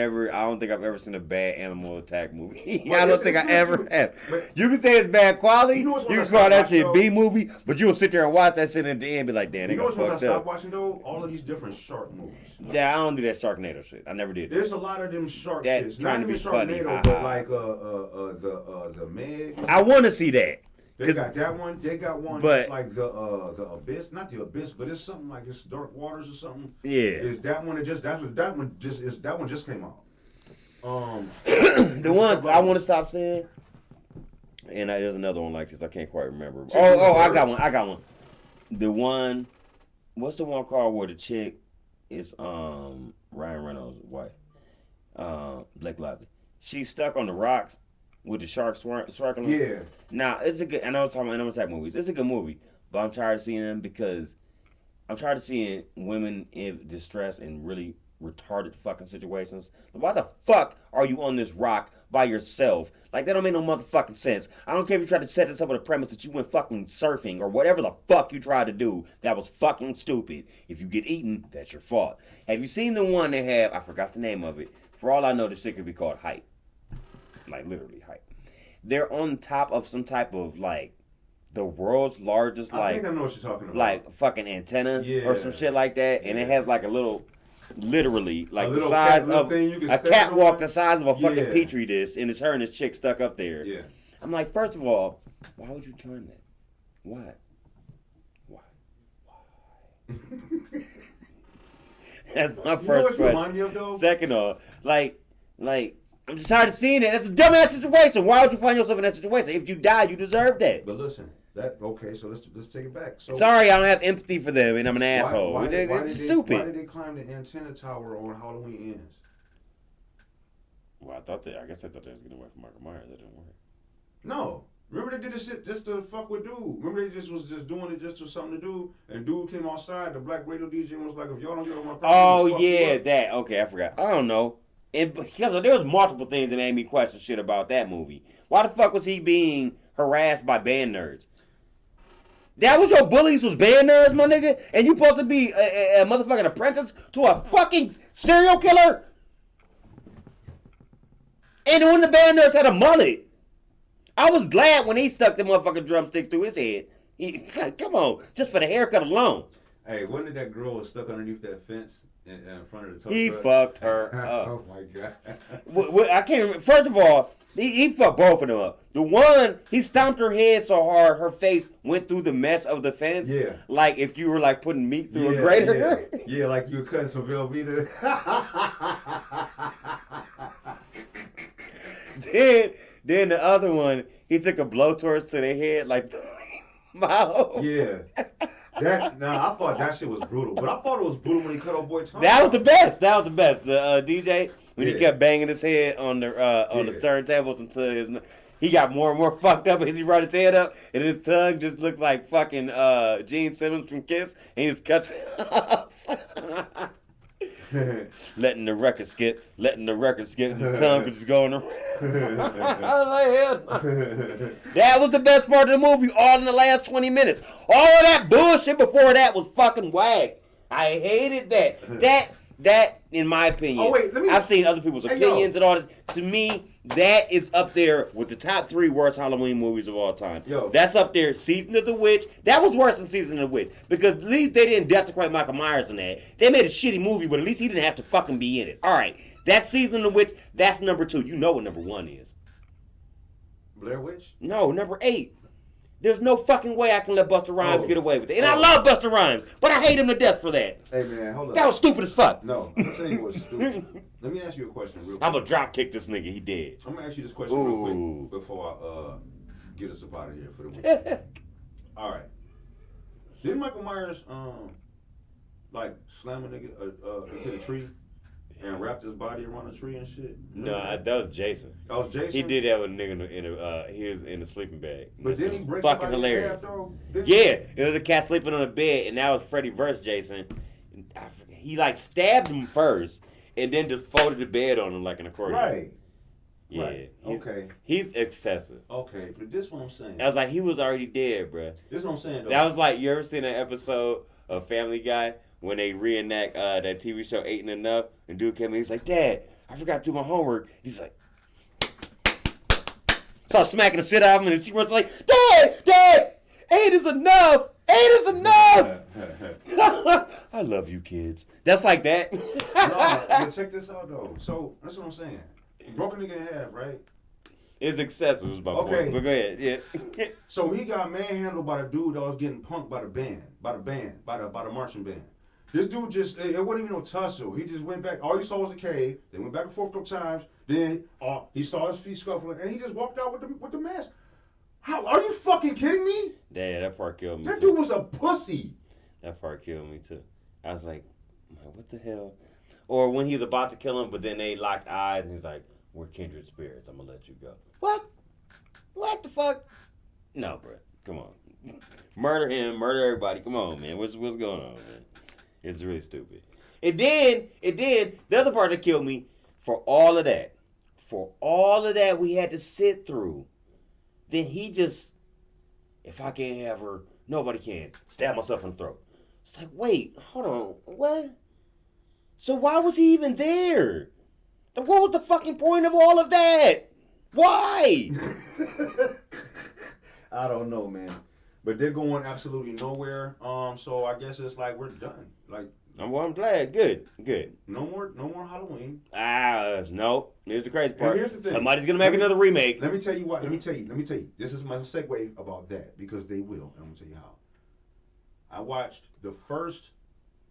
[SPEAKER 5] think I've ever seen a bad animal attack movie.
[SPEAKER 4] Well,
[SPEAKER 5] I don't
[SPEAKER 4] it's
[SPEAKER 5] think I
[SPEAKER 4] good
[SPEAKER 5] ever
[SPEAKER 4] too.
[SPEAKER 5] have.
[SPEAKER 4] But-
[SPEAKER 5] You can say it's bad quality.
[SPEAKER 4] You know what's
[SPEAKER 5] You
[SPEAKER 4] one
[SPEAKER 5] can
[SPEAKER 4] I
[SPEAKER 5] call that
[SPEAKER 4] stopped
[SPEAKER 5] shit
[SPEAKER 4] watching,
[SPEAKER 5] B movie, but you'll sit there and watch that shit at the end and be like, damn, they
[SPEAKER 4] You know
[SPEAKER 5] got
[SPEAKER 4] what's what I
[SPEAKER 5] fucked
[SPEAKER 4] stopped
[SPEAKER 5] up.
[SPEAKER 4] watching though? All of these different shark movies.
[SPEAKER 5] Yeah, I don't do that Sharknado shit. I never did.
[SPEAKER 4] There's a lot of them shark
[SPEAKER 5] That
[SPEAKER 4] shits.
[SPEAKER 5] trying
[SPEAKER 4] Not
[SPEAKER 5] to
[SPEAKER 4] even
[SPEAKER 5] be funny,
[SPEAKER 4] Sharknado,
[SPEAKER 5] haha.
[SPEAKER 4] but like the Meg.
[SPEAKER 5] I want to see that.
[SPEAKER 4] They got that one. They got one
[SPEAKER 5] But-
[SPEAKER 4] that's like the Abyss, not the Abyss, but it's something like it's Dark Waters or something.
[SPEAKER 5] Yeah.
[SPEAKER 4] Is that one? That one just came out.
[SPEAKER 5] The ones I want to stop saying, and there's another one like this. I can't quite remember. Oh, I got one. The one, what's the one called where the chick is Ryan Reynolds' wife, Blake Lively. She's stuck on the rocks with the shark circling.
[SPEAKER 4] Yeah.
[SPEAKER 5] Now it's a good. I know I'm talking about animal attack movies. It's a good movie, but I'm tired of seeing them because I'm tired of seeing women in distress and really retarded fucking situations. Why the fuck are you on this rock by yourself? Like, that don't make no motherfucking sense. I don't care if you try to set this up with a premise that you went fucking surfing or whatever the fuck you tried to do. That was fucking stupid. If you get eaten, that's your fault. Have you seen the one they have? I forgot the name of it. For all I know, this shit could be called Hype. Like, literally Hype. They're on top of some type of, like, the world's largest,
[SPEAKER 4] I think I know what you're talking about.
[SPEAKER 5] like, fucking antenna or some shit like that. And it has, like, a little... Literally, like the size of a catwalk, the size of a fucking petri dish, and it's her and this chick stuck up there.
[SPEAKER 4] Yeah.
[SPEAKER 5] I'm like, first of all, why would you climb that? Why? That's my first question. Second off, like, I'm just tired of seeing it. That's a dumbass situation. Why would you find yourself in that situation? If you die, you deserve that.
[SPEAKER 4] But listen, so let's take it back. So
[SPEAKER 5] sorry, I don't have empathy for them, and I'm an asshole.
[SPEAKER 4] Why
[SPEAKER 5] it's stupid.
[SPEAKER 4] Why did they climb the antenna tower on Halloween Ends?
[SPEAKER 5] Well, I guess I thought they was getting away from Michael Myers. That didn't work.
[SPEAKER 4] No. Remember they did this shit just to fuck with dude. Remember they just was just doing it just for something to do. And dude came outside. The black radio DJ was like, "If y'all don't get on my property,
[SPEAKER 5] Oh
[SPEAKER 4] fuck
[SPEAKER 5] yeah,
[SPEAKER 4] you up."
[SPEAKER 5] that. Okay, I forgot. I don't know. Because there was multiple things that made me question shit about that movie. Why the fuck was he being harassed by band nerds? That was your bullies was band nerds, my nigga? And you supposed to be a motherfucking apprentice to a fucking serial killer? And when the band nerds had a mullet, I was glad when he stuck the motherfucking drumstick through his head. He's like, come on, just for the haircut alone.
[SPEAKER 4] Hey, wasn't it that girl was stuck underneath that fence in front of the tow
[SPEAKER 5] He
[SPEAKER 4] truck?
[SPEAKER 5] fucked her up.
[SPEAKER 4] Oh my god.
[SPEAKER 5] I can't remember. First of all, he fucked both of them up. The one, he stomped her head so hard, her face went through the mess of the fence.
[SPEAKER 4] Yeah.
[SPEAKER 5] Like if you were like putting meat through a grater.
[SPEAKER 4] Yeah, like you were cutting some Velveeta.
[SPEAKER 5] Then the other one, he took a blowtorch to their head like mouth.
[SPEAKER 4] Yeah. I thought that shit was brutal. But I thought it was brutal when he cut old boy tongue.
[SPEAKER 5] That was the best. That was the best. The DJ, when he
[SPEAKER 4] Yeah.
[SPEAKER 5] kept banging his head on the turntables until he got more and more fucked up as he brought his head up, and his tongue just looked like fucking Gene Simmons from Kiss, and he just cuts it off. letting the record skip, the tongue could just go on the. I was like, hell no. That was the best part of the movie, all in the last 20 minutes. All of that bullshit before that was fucking whack. I hated that. That, in my opinion, I've seen other people's opinions and all this. To me, that is up there with the top 3 worst Halloween movies of all time.
[SPEAKER 4] Yo.
[SPEAKER 5] That's up there. Season of the Witch. That was worse than Season of the Witch. Because at least they didn't desecrate Michael Myers in that. They made a shitty movie, but at least he didn't have to fucking be in it. All right. That Season of the Witch, that's number 2. You know what number 1 is.
[SPEAKER 4] Blair Witch?
[SPEAKER 5] No, number 8. There's no fucking way I can let Busta Rhymes get away with it. And I love Busta Rhymes, but I hate him to death for that.
[SPEAKER 4] Hey man, hold up.
[SPEAKER 5] That was stupid as fuck.
[SPEAKER 4] No, I'm gonna tell you what's stupid. Let me ask you a question real quick.
[SPEAKER 5] I'm gonna drop kick this nigga. He dead.
[SPEAKER 4] I'm gonna ask you this question real quick before I get us up out of here for the week. All right. Didn't Michael Myers like slam a nigga into the tree and wrapped his body around a tree and shit?
[SPEAKER 5] No, that was Jason.
[SPEAKER 4] That was Jason.
[SPEAKER 5] He did that with a nigga he was in a sleeping bag.
[SPEAKER 4] But didn't he break
[SPEAKER 5] fucking
[SPEAKER 4] somebody in
[SPEAKER 5] hilarious?
[SPEAKER 4] half, though?
[SPEAKER 5] Yeah, it was a cat sleeping on a bed, and that was Freddy versus Jason. He like stabbed him first, and then just folded the bed on him like an accordion.
[SPEAKER 4] Right.
[SPEAKER 5] Yeah.
[SPEAKER 4] Right. Okay.
[SPEAKER 5] He's excessive.
[SPEAKER 4] Okay, but this is what I'm saying.
[SPEAKER 5] I was like, he was already dead, bruh.
[SPEAKER 4] This is what I'm saying, though.
[SPEAKER 5] That was like, you ever seen an episode of Family Guy when they reenact that TV show 8 and Enough, and dude came in, he's like, Dad, I forgot to do my homework. He's like, start smacking the shit out of him, and she runs like, Dad, 8 is enough. 8 is enough. I love you, kids. That's like that.
[SPEAKER 4] No, but check this out, though. So, that's what I'm saying. Broke a nigga in half, right?
[SPEAKER 5] It's excessive, is my point. But go ahead, yeah.
[SPEAKER 4] So he got manhandled by the dude that was getting punked by the marching band. This dude just, it wasn't even no tussle. He just went back. All he saw was the cave. They went back and forth a couple times. Then he saw his feet scuffling, and he just walked out with the mask. How, are you fucking kidding me?
[SPEAKER 5] Damn, that part killed me.
[SPEAKER 4] That
[SPEAKER 5] too.
[SPEAKER 4] dude was a pussy.
[SPEAKER 5] That part killed me too. I was like, what the hell? Or when he was about to kill him, but then they locked eyes, and he's like, we're kindred spirits. I'm gonna let you go. What? What the fuck? No, bro. Come on. Murder him. Murder everybody. Come on, man. What's going on, man? It's really stupid. It did. The other part that killed me, for all of that, we had to sit through. Then he just, if I can't have her, nobody can. Stab myself in the throat. It's like, wait, hold on. What? So why was he even there? What was the fucking point of all of that? Why?
[SPEAKER 4] I don't know, man. But they're going absolutely nowhere. So I guess it's like we're done. Like,
[SPEAKER 5] I'm glad. Good.
[SPEAKER 4] no more Halloween.
[SPEAKER 5] No. Here's the crazy part.
[SPEAKER 4] And here's the thing.
[SPEAKER 5] Somebody's gonna make another remake.
[SPEAKER 4] Let me tell you what. Let me tell you. This is my segue about that because they will. And I'm gonna tell you how. I watched the first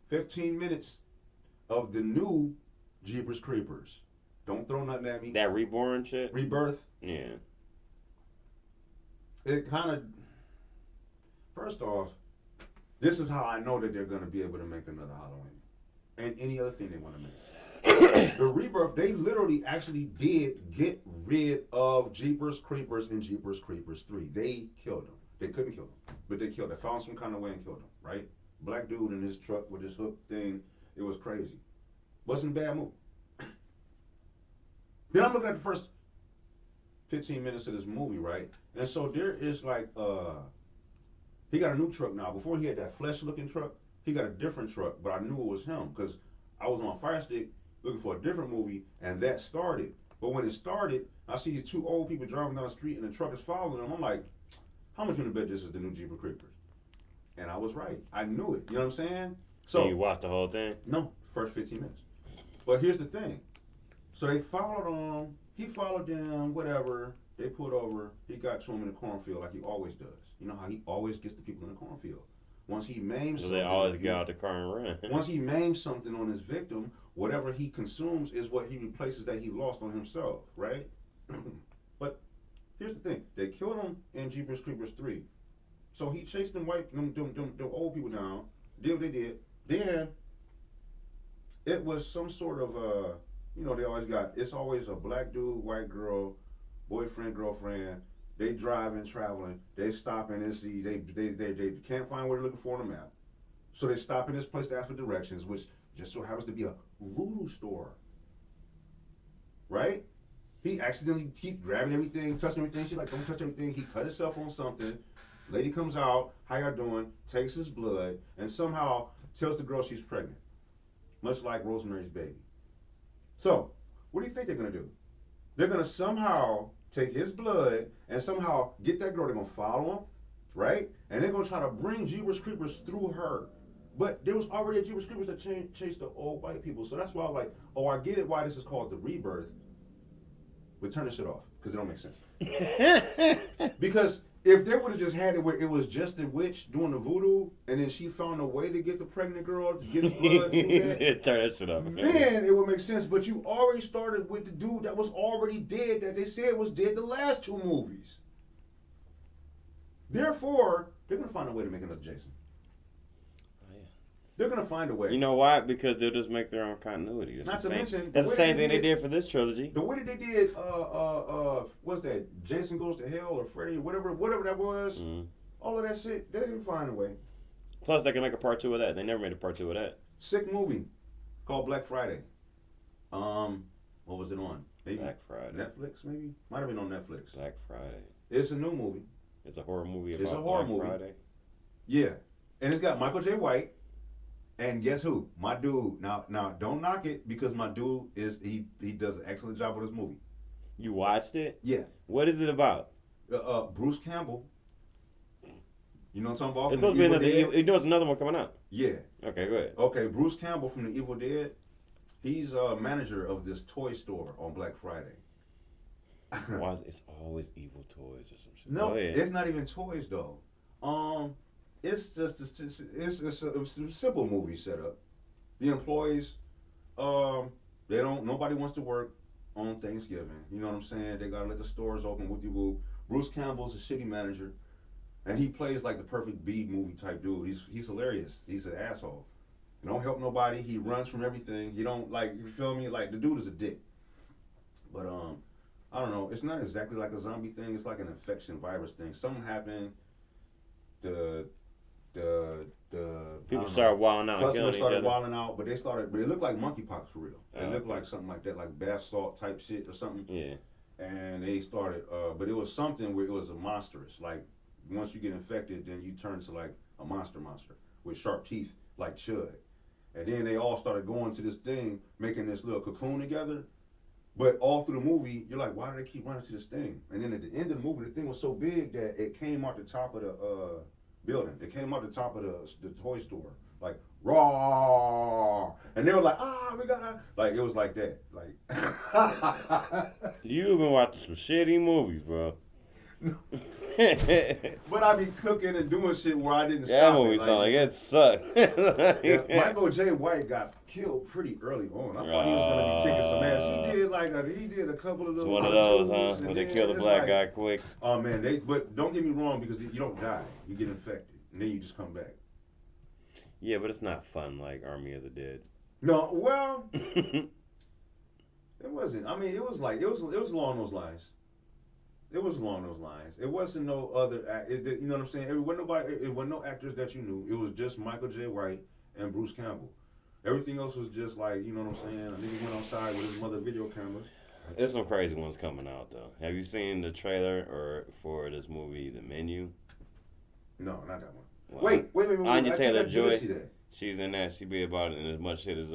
[SPEAKER 4] 15 minutes of the new Jeepers Creepers. Don't throw nothing at me.
[SPEAKER 5] That reborn shit?
[SPEAKER 4] Rebirth.
[SPEAKER 5] Yeah.
[SPEAKER 4] It kind of. First off, this is how I know that they're going to be able to make another Halloween. And any other thing they want to make. The Rebirth, they literally actually did get rid of Jeepers Creepers and Jeepers Creepers 3. They killed them. They couldn't kill them, but they killed them. They found some kind of way and killed them, right? Black dude in his truck with his hook thing. It was crazy. Wasn't a bad movie. Then I'm looking at the first 15 minutes of this movie, right? And so there is like, he got a new truck now. Before he had that flesh-looking truck, he got a different truck, but I knew it was him because I was on Fire Stick looking for a different movie, and that started. But when it started, I see these two old people driving down the street, and the truck is following them. I'm like, how much you bet this is the new Jeepers Creepers? And I was right. I knew it. You know what I'm saying?
[SPEAKER 5] So you watched the whole thing?
[SPEAKER 4] No, first 15 minutes. But here's the thing. So they followed him. He followed them, whatever. They pulled over. He got to him in the cornfield like he always does. You know how he always gets the people in the cornfield. Once he maims
[SPEAKER 5] So
[SPEAKER 4] something.
[SPEAKER 5] they always get out the car and run.
[SPEAKER 4] Once he maims something on his victim, whatever he consumes is what he replaces that he lost on himself, right? But here's the thing. They killed him in Jeepers Creepers 3. So he chased them old people down, did what they did. Then it was some sort of it's always a black dude, white girl, boyfriend, girlfriend. They driving, traveling. They stop and they can't find what they're looking for on the map. So they stop in this place to ask for directions, which just so happens to be a voodoo store. Right? He accidentally keep grabbing everything, touching everything. She's like, don't touch everything. He cut himself on something. Lady comes out, how y'all doing? Takes his blood, and somehow tells the girl she's pregnant. Much like Rosemary's Baby. So, what do you think they're going to do? They're going to somehow take his blood and somehow get that girl. They're going to follow him, right? And they're going to try to bring Jeepers Creepers through her. But there was already a Jeepers Creepers that chased the old white people. So that's why I'm like, oh, I get it why this is called the Rebirth. But turn this shit off, because it don't make sense. Because if they would have just had it where it was just the witch doing the voodoo, and then she found a way to get the pregnant girl to get his blood,
[SPEAKER 5] turn that shit off.
[SPEAKER 4] Then it would make sense. But you already started with the dude that was already dead, that they said was dead the last two movies. Therefore, they're gonna find a way to make another Jason. They're gonna find a way.
[SPEAKER 5] You know why? Because they'll just make their own continuity.
[SPEAKER 4] Not to mention,
[SPEAKER 5] that's the same thing they did for this trilogy.
[SPEAKER 4] The way that they did, what's that? Jason Goes to Hell or Freddy, whatever that was. Mm-hmm. All of that shit, they didn't find a way.
[SPEAKER 5] Plus, they can make a part 2 of that. They never made a part 2 of that.
[SPEAKER 4] Sick movie called Black Friday. What was it on? Maybe
[SPEAKER 5] Black Friday.
[SPEAKER 4] Netflix, maybe. Might have been on Netflix.
[SPEAKER 5] Black Friday.
[SPEAKER 4] It's a new movie.
[SPEAKER 5] It's a horror movie.
[SPEAKER 4] It's a horror movie.
[SPEAKER 5] Friday.
[SPEAKER 4] Yeah, and it's got Michael J. White. And guess who? My dude. Now, don't knock it because my dude he does an excellent job with this movie.
[SPEAKER 5] You watched it?
[SPEAKER 4] Yeah.
[SPEAKER 5] What is it about?
[SPEAKER 4] Bruce Campbell. You know what I'm talking about?
[SPEAKER 5] It's supposed to be another. You know, it's another one coming out.
[SPEAKER 4] Yeah.
[SPEAKER 5] Okay, go ahead.
[SPEAKER 4] Okay, Bruce Campbell from The Evil Dead. He's a manager of this toy store on Black Friday.
[SPEAKER 5] Why? It's always evil toys or some shit.
[SPEAKER 4] No, it's not even toys though. It's just it's a simple movie setup. The employees, nobody wants to work on Thanksgiving. You know what I'm saying? They gotta let the stores open with you. Bruce Campbell's a shitty manager, and he plays like the perfect B movie type dude. He's hilarious. He's an asshole. He don't help nobody. He runs from everything. He don't you feel me? Like the dude is a dick. But I don't know. It's not exactly like a zombie thing. It's like an infection virus thing. Something happened. The
[SPEAKER 5] people started wilding out.
[SPEAKER 4] Customers started wilding out, but it looked like monkeypox for real. It looked like something like that, like bath salt type shit or something. Yeah. And they started, but it was something where it was a monstrous. Like once you get infected, then you turn to like a monster with sharp teeth, like Chud. And then they all started going to this thing, making this little cocoon together. But all through the movie, you're like, why do they keep running to this thing? And then at the end of the movie, the thing was so big that it came out the top of the building. It came out the top of the toy store, like raw, and they were like, we gotta, like it was like that, like.
[SPEAKER 5] You've been watching some shitty movies, bro.
[SPEAKER 4] But I be cooking and doing shit where I didn't.
[SPEAKER 5] That movie sound like it sucked.
[SPEAKER 4] Michael J. White got killed pretty early on. I thought he was gonna be kicking some ass. He did a couple of those.
[SPEAKER 5] It's one of those, huh? Where they kill the black guy quick.
[SPEAKER 4] Oh man, but don't get me wrong, because you don't die, you get infected, and then you just come back.
[SPEAKER 5] Yeah, but it's not fun like Army of the Dead.
[SPEAKER 4] No, well, It wasn't. I mean, it was along those lines. It was along those lines. It wasn't no other. You know what I'm saying? It wasn't nobody. It wasn't no actors that you knew. It was just Michael J. White and Bruce Campbell. Everything else was just like, you know what I'm saying? A nigga went outside with his mother video camera.
[SPEAKER 5] There's some crazy ones coming out though. Have you seen the trailer or for this movie, The Menu?
[SPEAKER 4] No, not that one.
[SPEAKER 5] Well,
[SPEAKER 4] Wait.
[SPEAKER 5] Anya Taylor-Joy.
[SPEAKER 4] See that.
[SPEAKER 5] She's in that. She be about it in as much shit as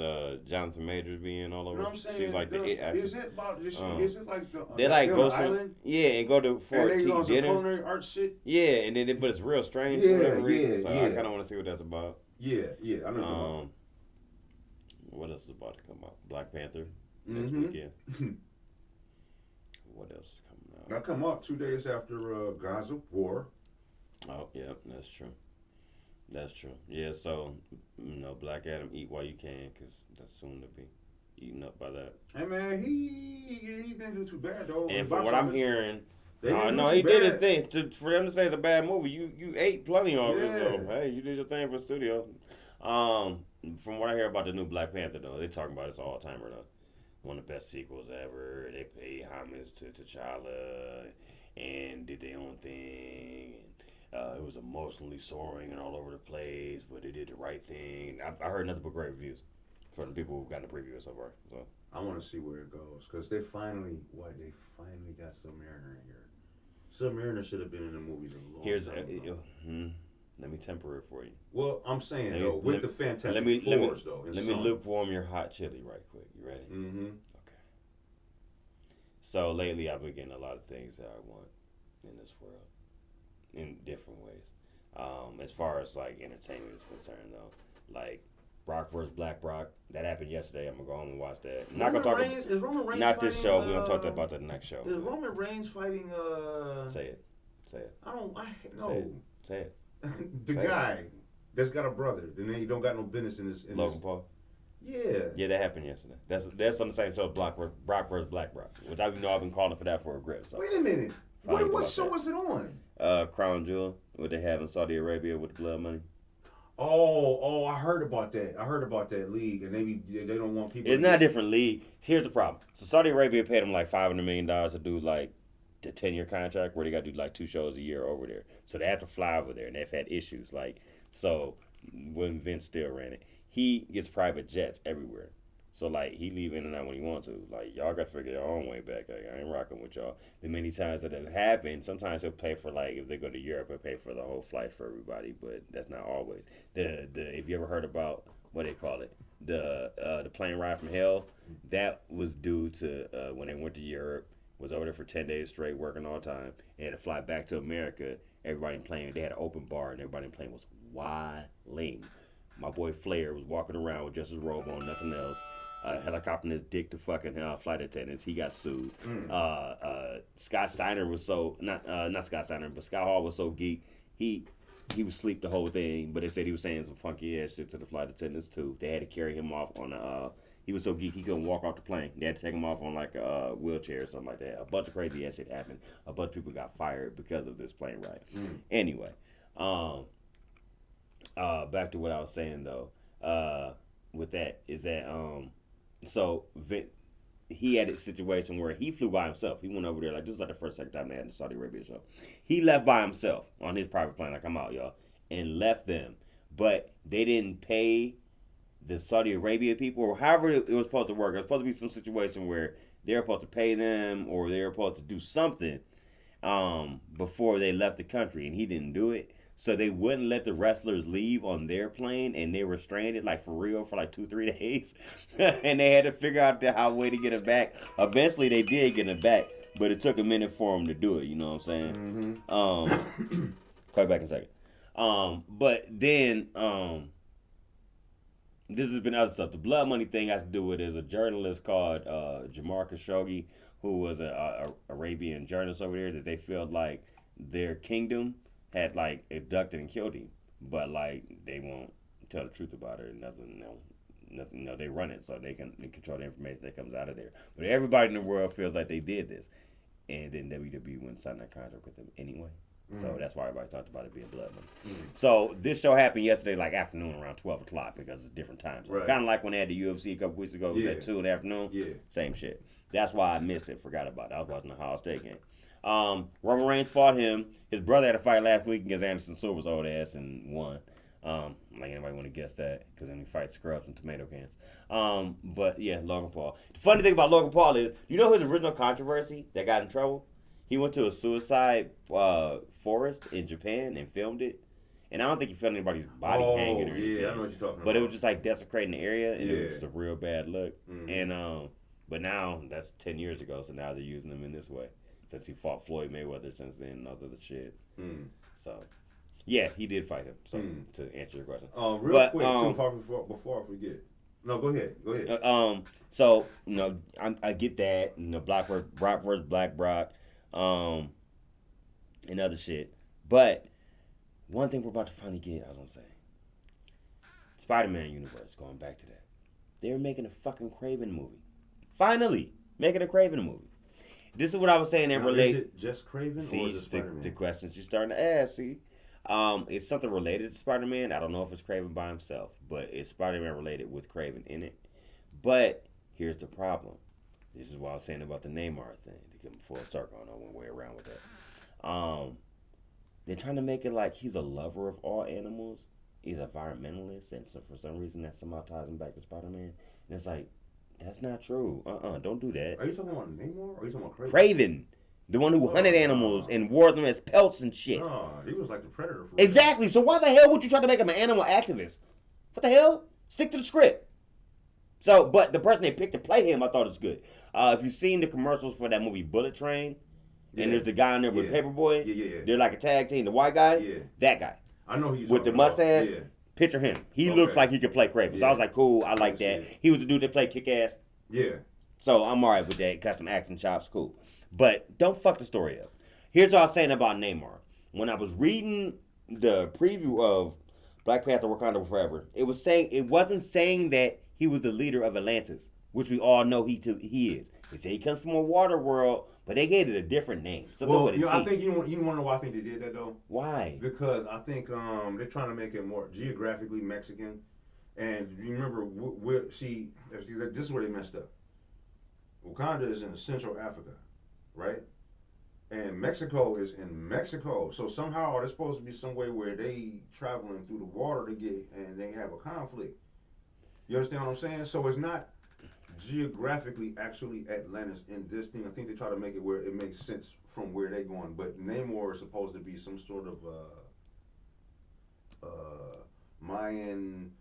[SPEAKER 5] Jonathan Majors being all over.
[SPEAKER 4] You know what I'm saying?
[SPEAKER 5] She's like the it actor.
[SPEAKER 4] Is it about? Is it like the?
[SPEAKER 5] They like go some,
[SPEAKER 4] island?
[SPEAKER 5] yeah, and go to for
[SPEAKER 4] and
[SPEAKER 5] a
[SPEAKER 4] they on some
[SPEAKER 5] dinner.
[SPEAKER 4] culinary art shit.
[SPEAKER 5] Yeah, and then but it's real strange.
[SPEAKER 4] Yeah,
[SPEAKER 5] for whatever reason.
[SPEAKER 4] yeah,
[SPEAKER 5] So
[SPEAKER 4] yeah.
[SPEAKER 5] I kind of want to see what that's about.
[SPEAKER 4] Yeah. I know.
[SPEAKER 5] What else is about to come out? Black Panther this
[SPEAKER 4] Mm-hmm.
[SPEAKER 5] weekend. What else is coming out?
[SPEAKER 4] Now come out 2 days after Gaza war.
[SPEAKER 5] Oh, yeah, that's true. That's true. Yeah, so, Black Adam, eat while you can, because that's soon to be eaten up by that.
[SPEAKER 4] Hey man, he didn't do too bad though.
[SPEAKER 5] And from what I'm hearing,
[SPEAKER 4] he
[SPEAKER 5] did his thing. For them to say it's a bad movie, you ate plenty of it.
[SPEAKER 4] Yeah.
[SPEAKER 5] So hey, you did your thing for the studio. From what I hear about the new Black Panther though, they talking about it's all timer though. One of the best sequels ever. They paid homage to T'Challa and did their own thing. It was emotionally soaring and all over the place, but they did the right thing. I heard nothing but great reviews from the people who've gotten the preview so far. So
[SPEAKER 4] I want to see where it goes because they finally got Submariner in here. Submariner should have been in the movies a long time ago.
[SPEAKER 5] Let me temper it for you.
[SPEAKER 4] Well, I'm saying with the Fantastic Fours though.
[SPEAKER 5] Let me lukewarm your hot chili right quick. You ready?
[SPEAKER 4] Mm-hmm.
[SPEAKER 5] Okay. So lately, I've been getting a lot of things that I want in this world, in different ways. As far as like entertainment is concerned, though, like Brock versus Black Brock, that happened yesterday. I'm gonna go home and watch that. Not gonna talk.
[SPEAKER 4] Is Roman Reigns
[SPEAKER 5] not this
[SPEAKER 4] fighting,
[SPEAKER 5] show. We're gonna talk about the next show.
[SPEAKER 4] Is Roman Reigns fighting?
[SPEAKER 5] Say it. Say it.
[SPEAKER 4] No.
[SPEAKER 5] Say it.
[SPEAKER 4] The guy that's got a brother, then he don't got no business in this.
[SPEAKER 5] Logan Paul.
[SPEAKER 4] Yeah.
[SPEAKER 5] Yeah, that happened yesterday. That's on the same show as Brock versus Black Brock, which I've been calling for that for a grip. So.
[SPEAKER 4] Wait a minute. What show was it on?
[SPEAKER 5] Crown Jewel, what they have in Saudi Arabia with the blood money.
[SPEAKER 4] Oh, I heard about that. I heard about that league, and they don't want people.
[SPEAKER 5] It's not a different league. Here's the problem. So Saudi Arabia paid them like $500 million to do like the 10-year contract where they got to do like 2 shows a year over there. So they have to fly over there, and they've had issues. So when Vince still ran it, he gets private jets everywhere. So like he leave in and out when he wants to. Like y'all got to figure your own way back. Like I ain't rocking with y'all. The many times that have happened, sometimes he'll pay for like if they go to Europe, he'll pay for the whole flight for everybody. But that's not always. The if you ever heard about what they call it, the plane ride from hell, that was due to when they went to Europe. Was over there for 10 days straight, working all the time. They had to fly back to America. Everybody in the plane, they had an open bar, and everybody in the plane was wilding. My boy Flair was walking around with just his robe on, nothing else. Helicoptering his dick to fucking flight attendants. He got sued. Scott Steiner was not Scott Steiner, but Scott Hall was so geek. He was asleep the whole thing, but they said he was saying some funky ass shit to the flight attendants too. They had to carry him off on he was so geek he couldn't walk off the plane. They had to take him off on like a wheelchair or something like that. A bunch of crazy ass shit happened. A bunch of people got fired because of this plane ride. Anyway, back to what I was saying though. With that is that so he had a situation where he flew by himself. He went over there like this is like the second time they had the Saudi Arabia show. He left by himself on his private plane, like I'm out, y'all, and left them. But they didn't pay the Saudi Arabia people, or however it was supposed to work. It was supposed to be some situation where they were supposed to pay them, or they were supposed to do something before they left the country, and he didn't do it. So they wouldn't let the wrestlers leave on their plane, and they were stranded like for real for like 2-3 days, and they had to figure out how way to get it back. Eventually, they did get it back, but it took a minute for them to do it. You know what I'm saying?
[SPEAKER 4] Mm-hmm.
[SPEAKER 5] Call you back in a second. But then this has been other stuff. The blood money thing has to do with is a journalist called Jamar Khashoggi, who was a Arabian journalist over there that they felt like their kingdom had like abducted and killed him, but like they won't tell the truth about it. Nothing. They run it so they control the information that comes out of there. But everybody in the world feels like they did this, and then WWE wouldn't sign that contract with them anyway. So that's why everybody talked about it being blood money. So this show happened yesterday, like afternoon around 12 o'clock because it's different times.
[SPEAKER 4] Right.
[SPEAKER 5] Kind of like when they had the UFC a couple weeks ago. It was at 2 in the afternoon.
[SPEAKER 4] Yeah.
[SPEAKER 5] Same shit. That's why I missed it. Forgot about it. I was watching the Ohio State game. Roman Reigns fought him. His brother had a fight last week against Anderson Silva's old ass and won. Like anybody want to guess that? Because then he fights scrubs and tomato cans. But yeah, Logan Paul. The funny thing about Logan Paul is, you know his original controversy that got in trouble? He went to a suicide forest in Japan and filmed it. And I don't think he filmed anybody's body hanging or anything.
[SPEAKER 4] Yeah, I know what you're talking about.
[SPEAKER 5] But it was just like desecrating the area, and it was
[SPEAKER 4] Yeah.
[SPEAKER 5] just a real bad look.
[SPEAKER 4] Mhm.
[SPEAKER 5] And but now that's 10 years ago, so now they're using him in this way. Since he fought Floyd Mayweather since then and other shit. So yeah, he did fight him. So to answer your question.
[SPEAKER 4] Real quick, too far before I forget. No, go ahead.
[SPEAKER 5] So you know, I get that. You know, Brock versus Black Brock, and other shit. But one thing we're about to finally get, I was gonna say, Spider-Man universe. Going back to that, they're making a fucking Kraven movie. Finally, making a Kraven movie. This is what I was saying that relates.
[SPEAKER 4] Is it just Kraven
[SPEAKER 5] See,
[SPEAKER 4] or is it Spider-Man?
[SPEAKER 5] the questions you're starting to ask. See, it's something related to Spider-Man. I don't know if it's Kraven by himself, but it's Spider-Man related with Kraven in it. But here's the problem. This is what I was saying about the Neymar thing. To get full circle, I know one way around with that. They're trying to make it like he's a lover of all animals. He's a environmentalist, and so for some reason that somehow ties him back to Spider-Man. And it's like, that's not true. Don't do that.
[SPEAKER 4] Are you talking about Neymar or are you talking about Kraven?
[SPEAKER 5] Kraven, the one who hunted animals and wore them as pelts and shit.
[SPEAKER 4] No, he was like the Predator.
[SPEAKER 5] Exactly. So why the hell would you try to make him an animal activist? What the hell? Stick to the script. So, but the person they picked to play him, I thought was good. If you've seen the commercials for that movie Bullet Train, and there's the guy in there with Paperboy.
[SPEAKER 4] Yeah.
[SPEAKER 5] They're like a tag team. The white guy.
[SPEAKER 4] Yeah.
[SPEAKER 5] That guy.
[SPEAKER 4] I know he's
[SPEAKER 5] with the mustache.
[SPEAKER 4] Yeah.
[SPEAKER 5] Picture him. He looks like he could play Kraven. So I was like, cool. I like that. He was the dude that played Kick-Ass.
[SPEAKER 4] Yeah.
[SPEAKER 5] So I'm all right with that. Got some action chops. Cool. But don't fuck the story up. Here's what I was saying about Neymar. When I was reading the preview of Black Panther Wakanda Forever, it wasn't saying that he was the leader of Atlantis, which we all know he is. They say he comes from a water world, but they gave it a different name.
[SPEAKER 4] Well, I think you want to know why I think they did that though.
[SPEAKER 5] Why?
[SPEAKER 4] Because I think they're trying to make it more geographically Mexican, and you remember this is where they messed up. Wakanda is in Central Africa, right? And Mexico is in Mexico. So somehow there's supposed to be some way where they traveling through the water to get, and they have a conflict. You understand what I'm saying? So it's not geographically actually Atlantis in this thing. I think they try to make it where it makes sense from where they're going. But Namor is supposed to be some sort of Mayan,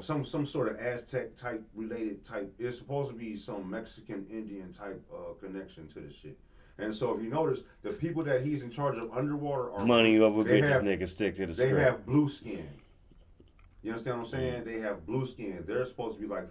[SPEAKER 4] some sort of Aztec type related type. It's supposed to be some Mexican Indian type connection to the shit. And so if you notice, the people that he's in charge of underwater are
[SPEAKER 5] money over bitches, niggas stick to the script.
[SPEAKER 4] They have blue skin. You understand what I'm saying? They have blue skin. They're supposed to be like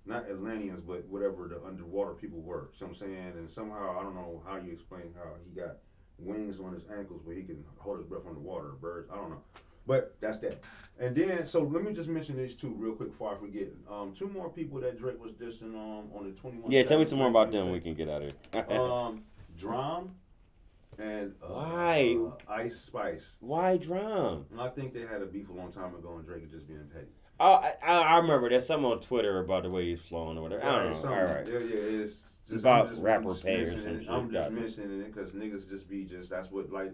[SPEAKER 4] not Atlanteans, but whatever the underwater people were. You know what I'm saying? And somehow, I don't know how you explain how he got wings on his ankles where he can hold his breath underwater, birds. I don't know. But that's that. And then, so let me just mention these two real quick before I forget. Two more people that Drake was dissing on the 21.
[SPEAKER 5] Yeah, tell me some more about them. We can get out of here.
[SPEAKER 4] Drum and
[SPEAKER 5] why
[SPEAKER 4] Ice Spice.
[SPEAKER 5] Why Drum?
[SPEAKER 4] I think they had a beef a long time ago, and Drake is just being petty.
[SPEAKER 5] I remember there's something on Twitter about the way he's flowing or whatever. I don't know. All right.
[SPEAKER 4] Yeah, it's just
[SPEAKER 5] about rapper payers and shit.
[SPEAKER 4] I'm just mentioning it because niggas that's what, like,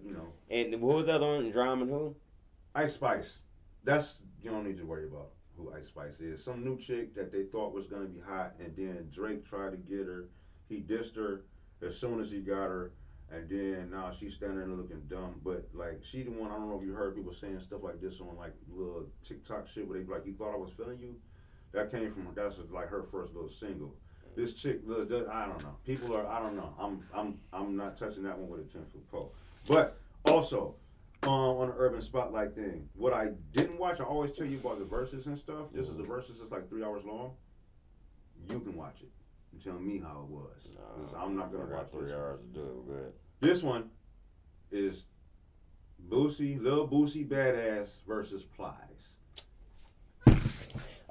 [SPEAKER 5] And what was the other one? Drum and who?
[SPEAKER 4] Ice Spice. You don't need to worry about who Ice Spice is. Some new chick that they thought was gonna be hot, and then Drake tried to get her. He dissed her as soon as he got her, and then now she's standing there looking dumb. But like, she the one. I don't know if you heard people saying stuff like this on like little TikTok shit where they be like, "You thought I was feeling you." That came from that's like her first little single. This chick, I don't know. People are, I don't know. I'm not touching that one with a 10-foot pole. But also on the Urban Spotlight thing, what I didn't watch, I always tell you about the verses and stuff. This is the verses. It's like 3 hours long. You can watch it. Tell me how it was. Because I'm not going to watch 3 hours
[SPEAKER 5] to do it. Good.
[SPEAKER 4] This one is Lil Boosie Badass versus Plies.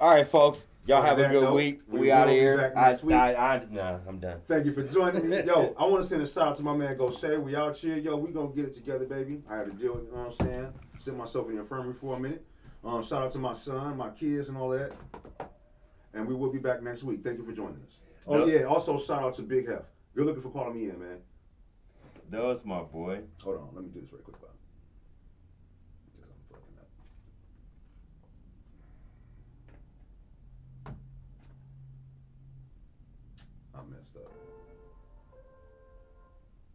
[SPEAKER 5] All right, folks. Y'all
[SPEAKER 4] On
[SPEAKER 5] have a
[SPEAKER 4] that
[SPEAKER 5] good
[SPEAKER 4] note,
[SPEAKER 5] week.
[SPEAKER 4] we
[SPEAKER 5] We out of
[SPEAKER 4] will be
[SPEAKER 5] here.
[SPEAKER 4] back next week.
[SPEAKER 5] Nah, I'm done.
[SPEAKER 4] Thank you for joining me. Yo, I want to send a shout out to my man Go Say. We out here. Yo, we going to get it together, baby. I had to deal with, you know what I'm saying? Sit myself in the infirmary for a minute. Shout out to my son, my kids, and all of that. And we will be back next week. Thank you for joining us. Oh, yeah. Also, shout out to Big Hef. Good looking for calling me in, man.
[SPEAKER 5] That was my boy.
[SPEAKER 4] Hold on. Let me do this real quick.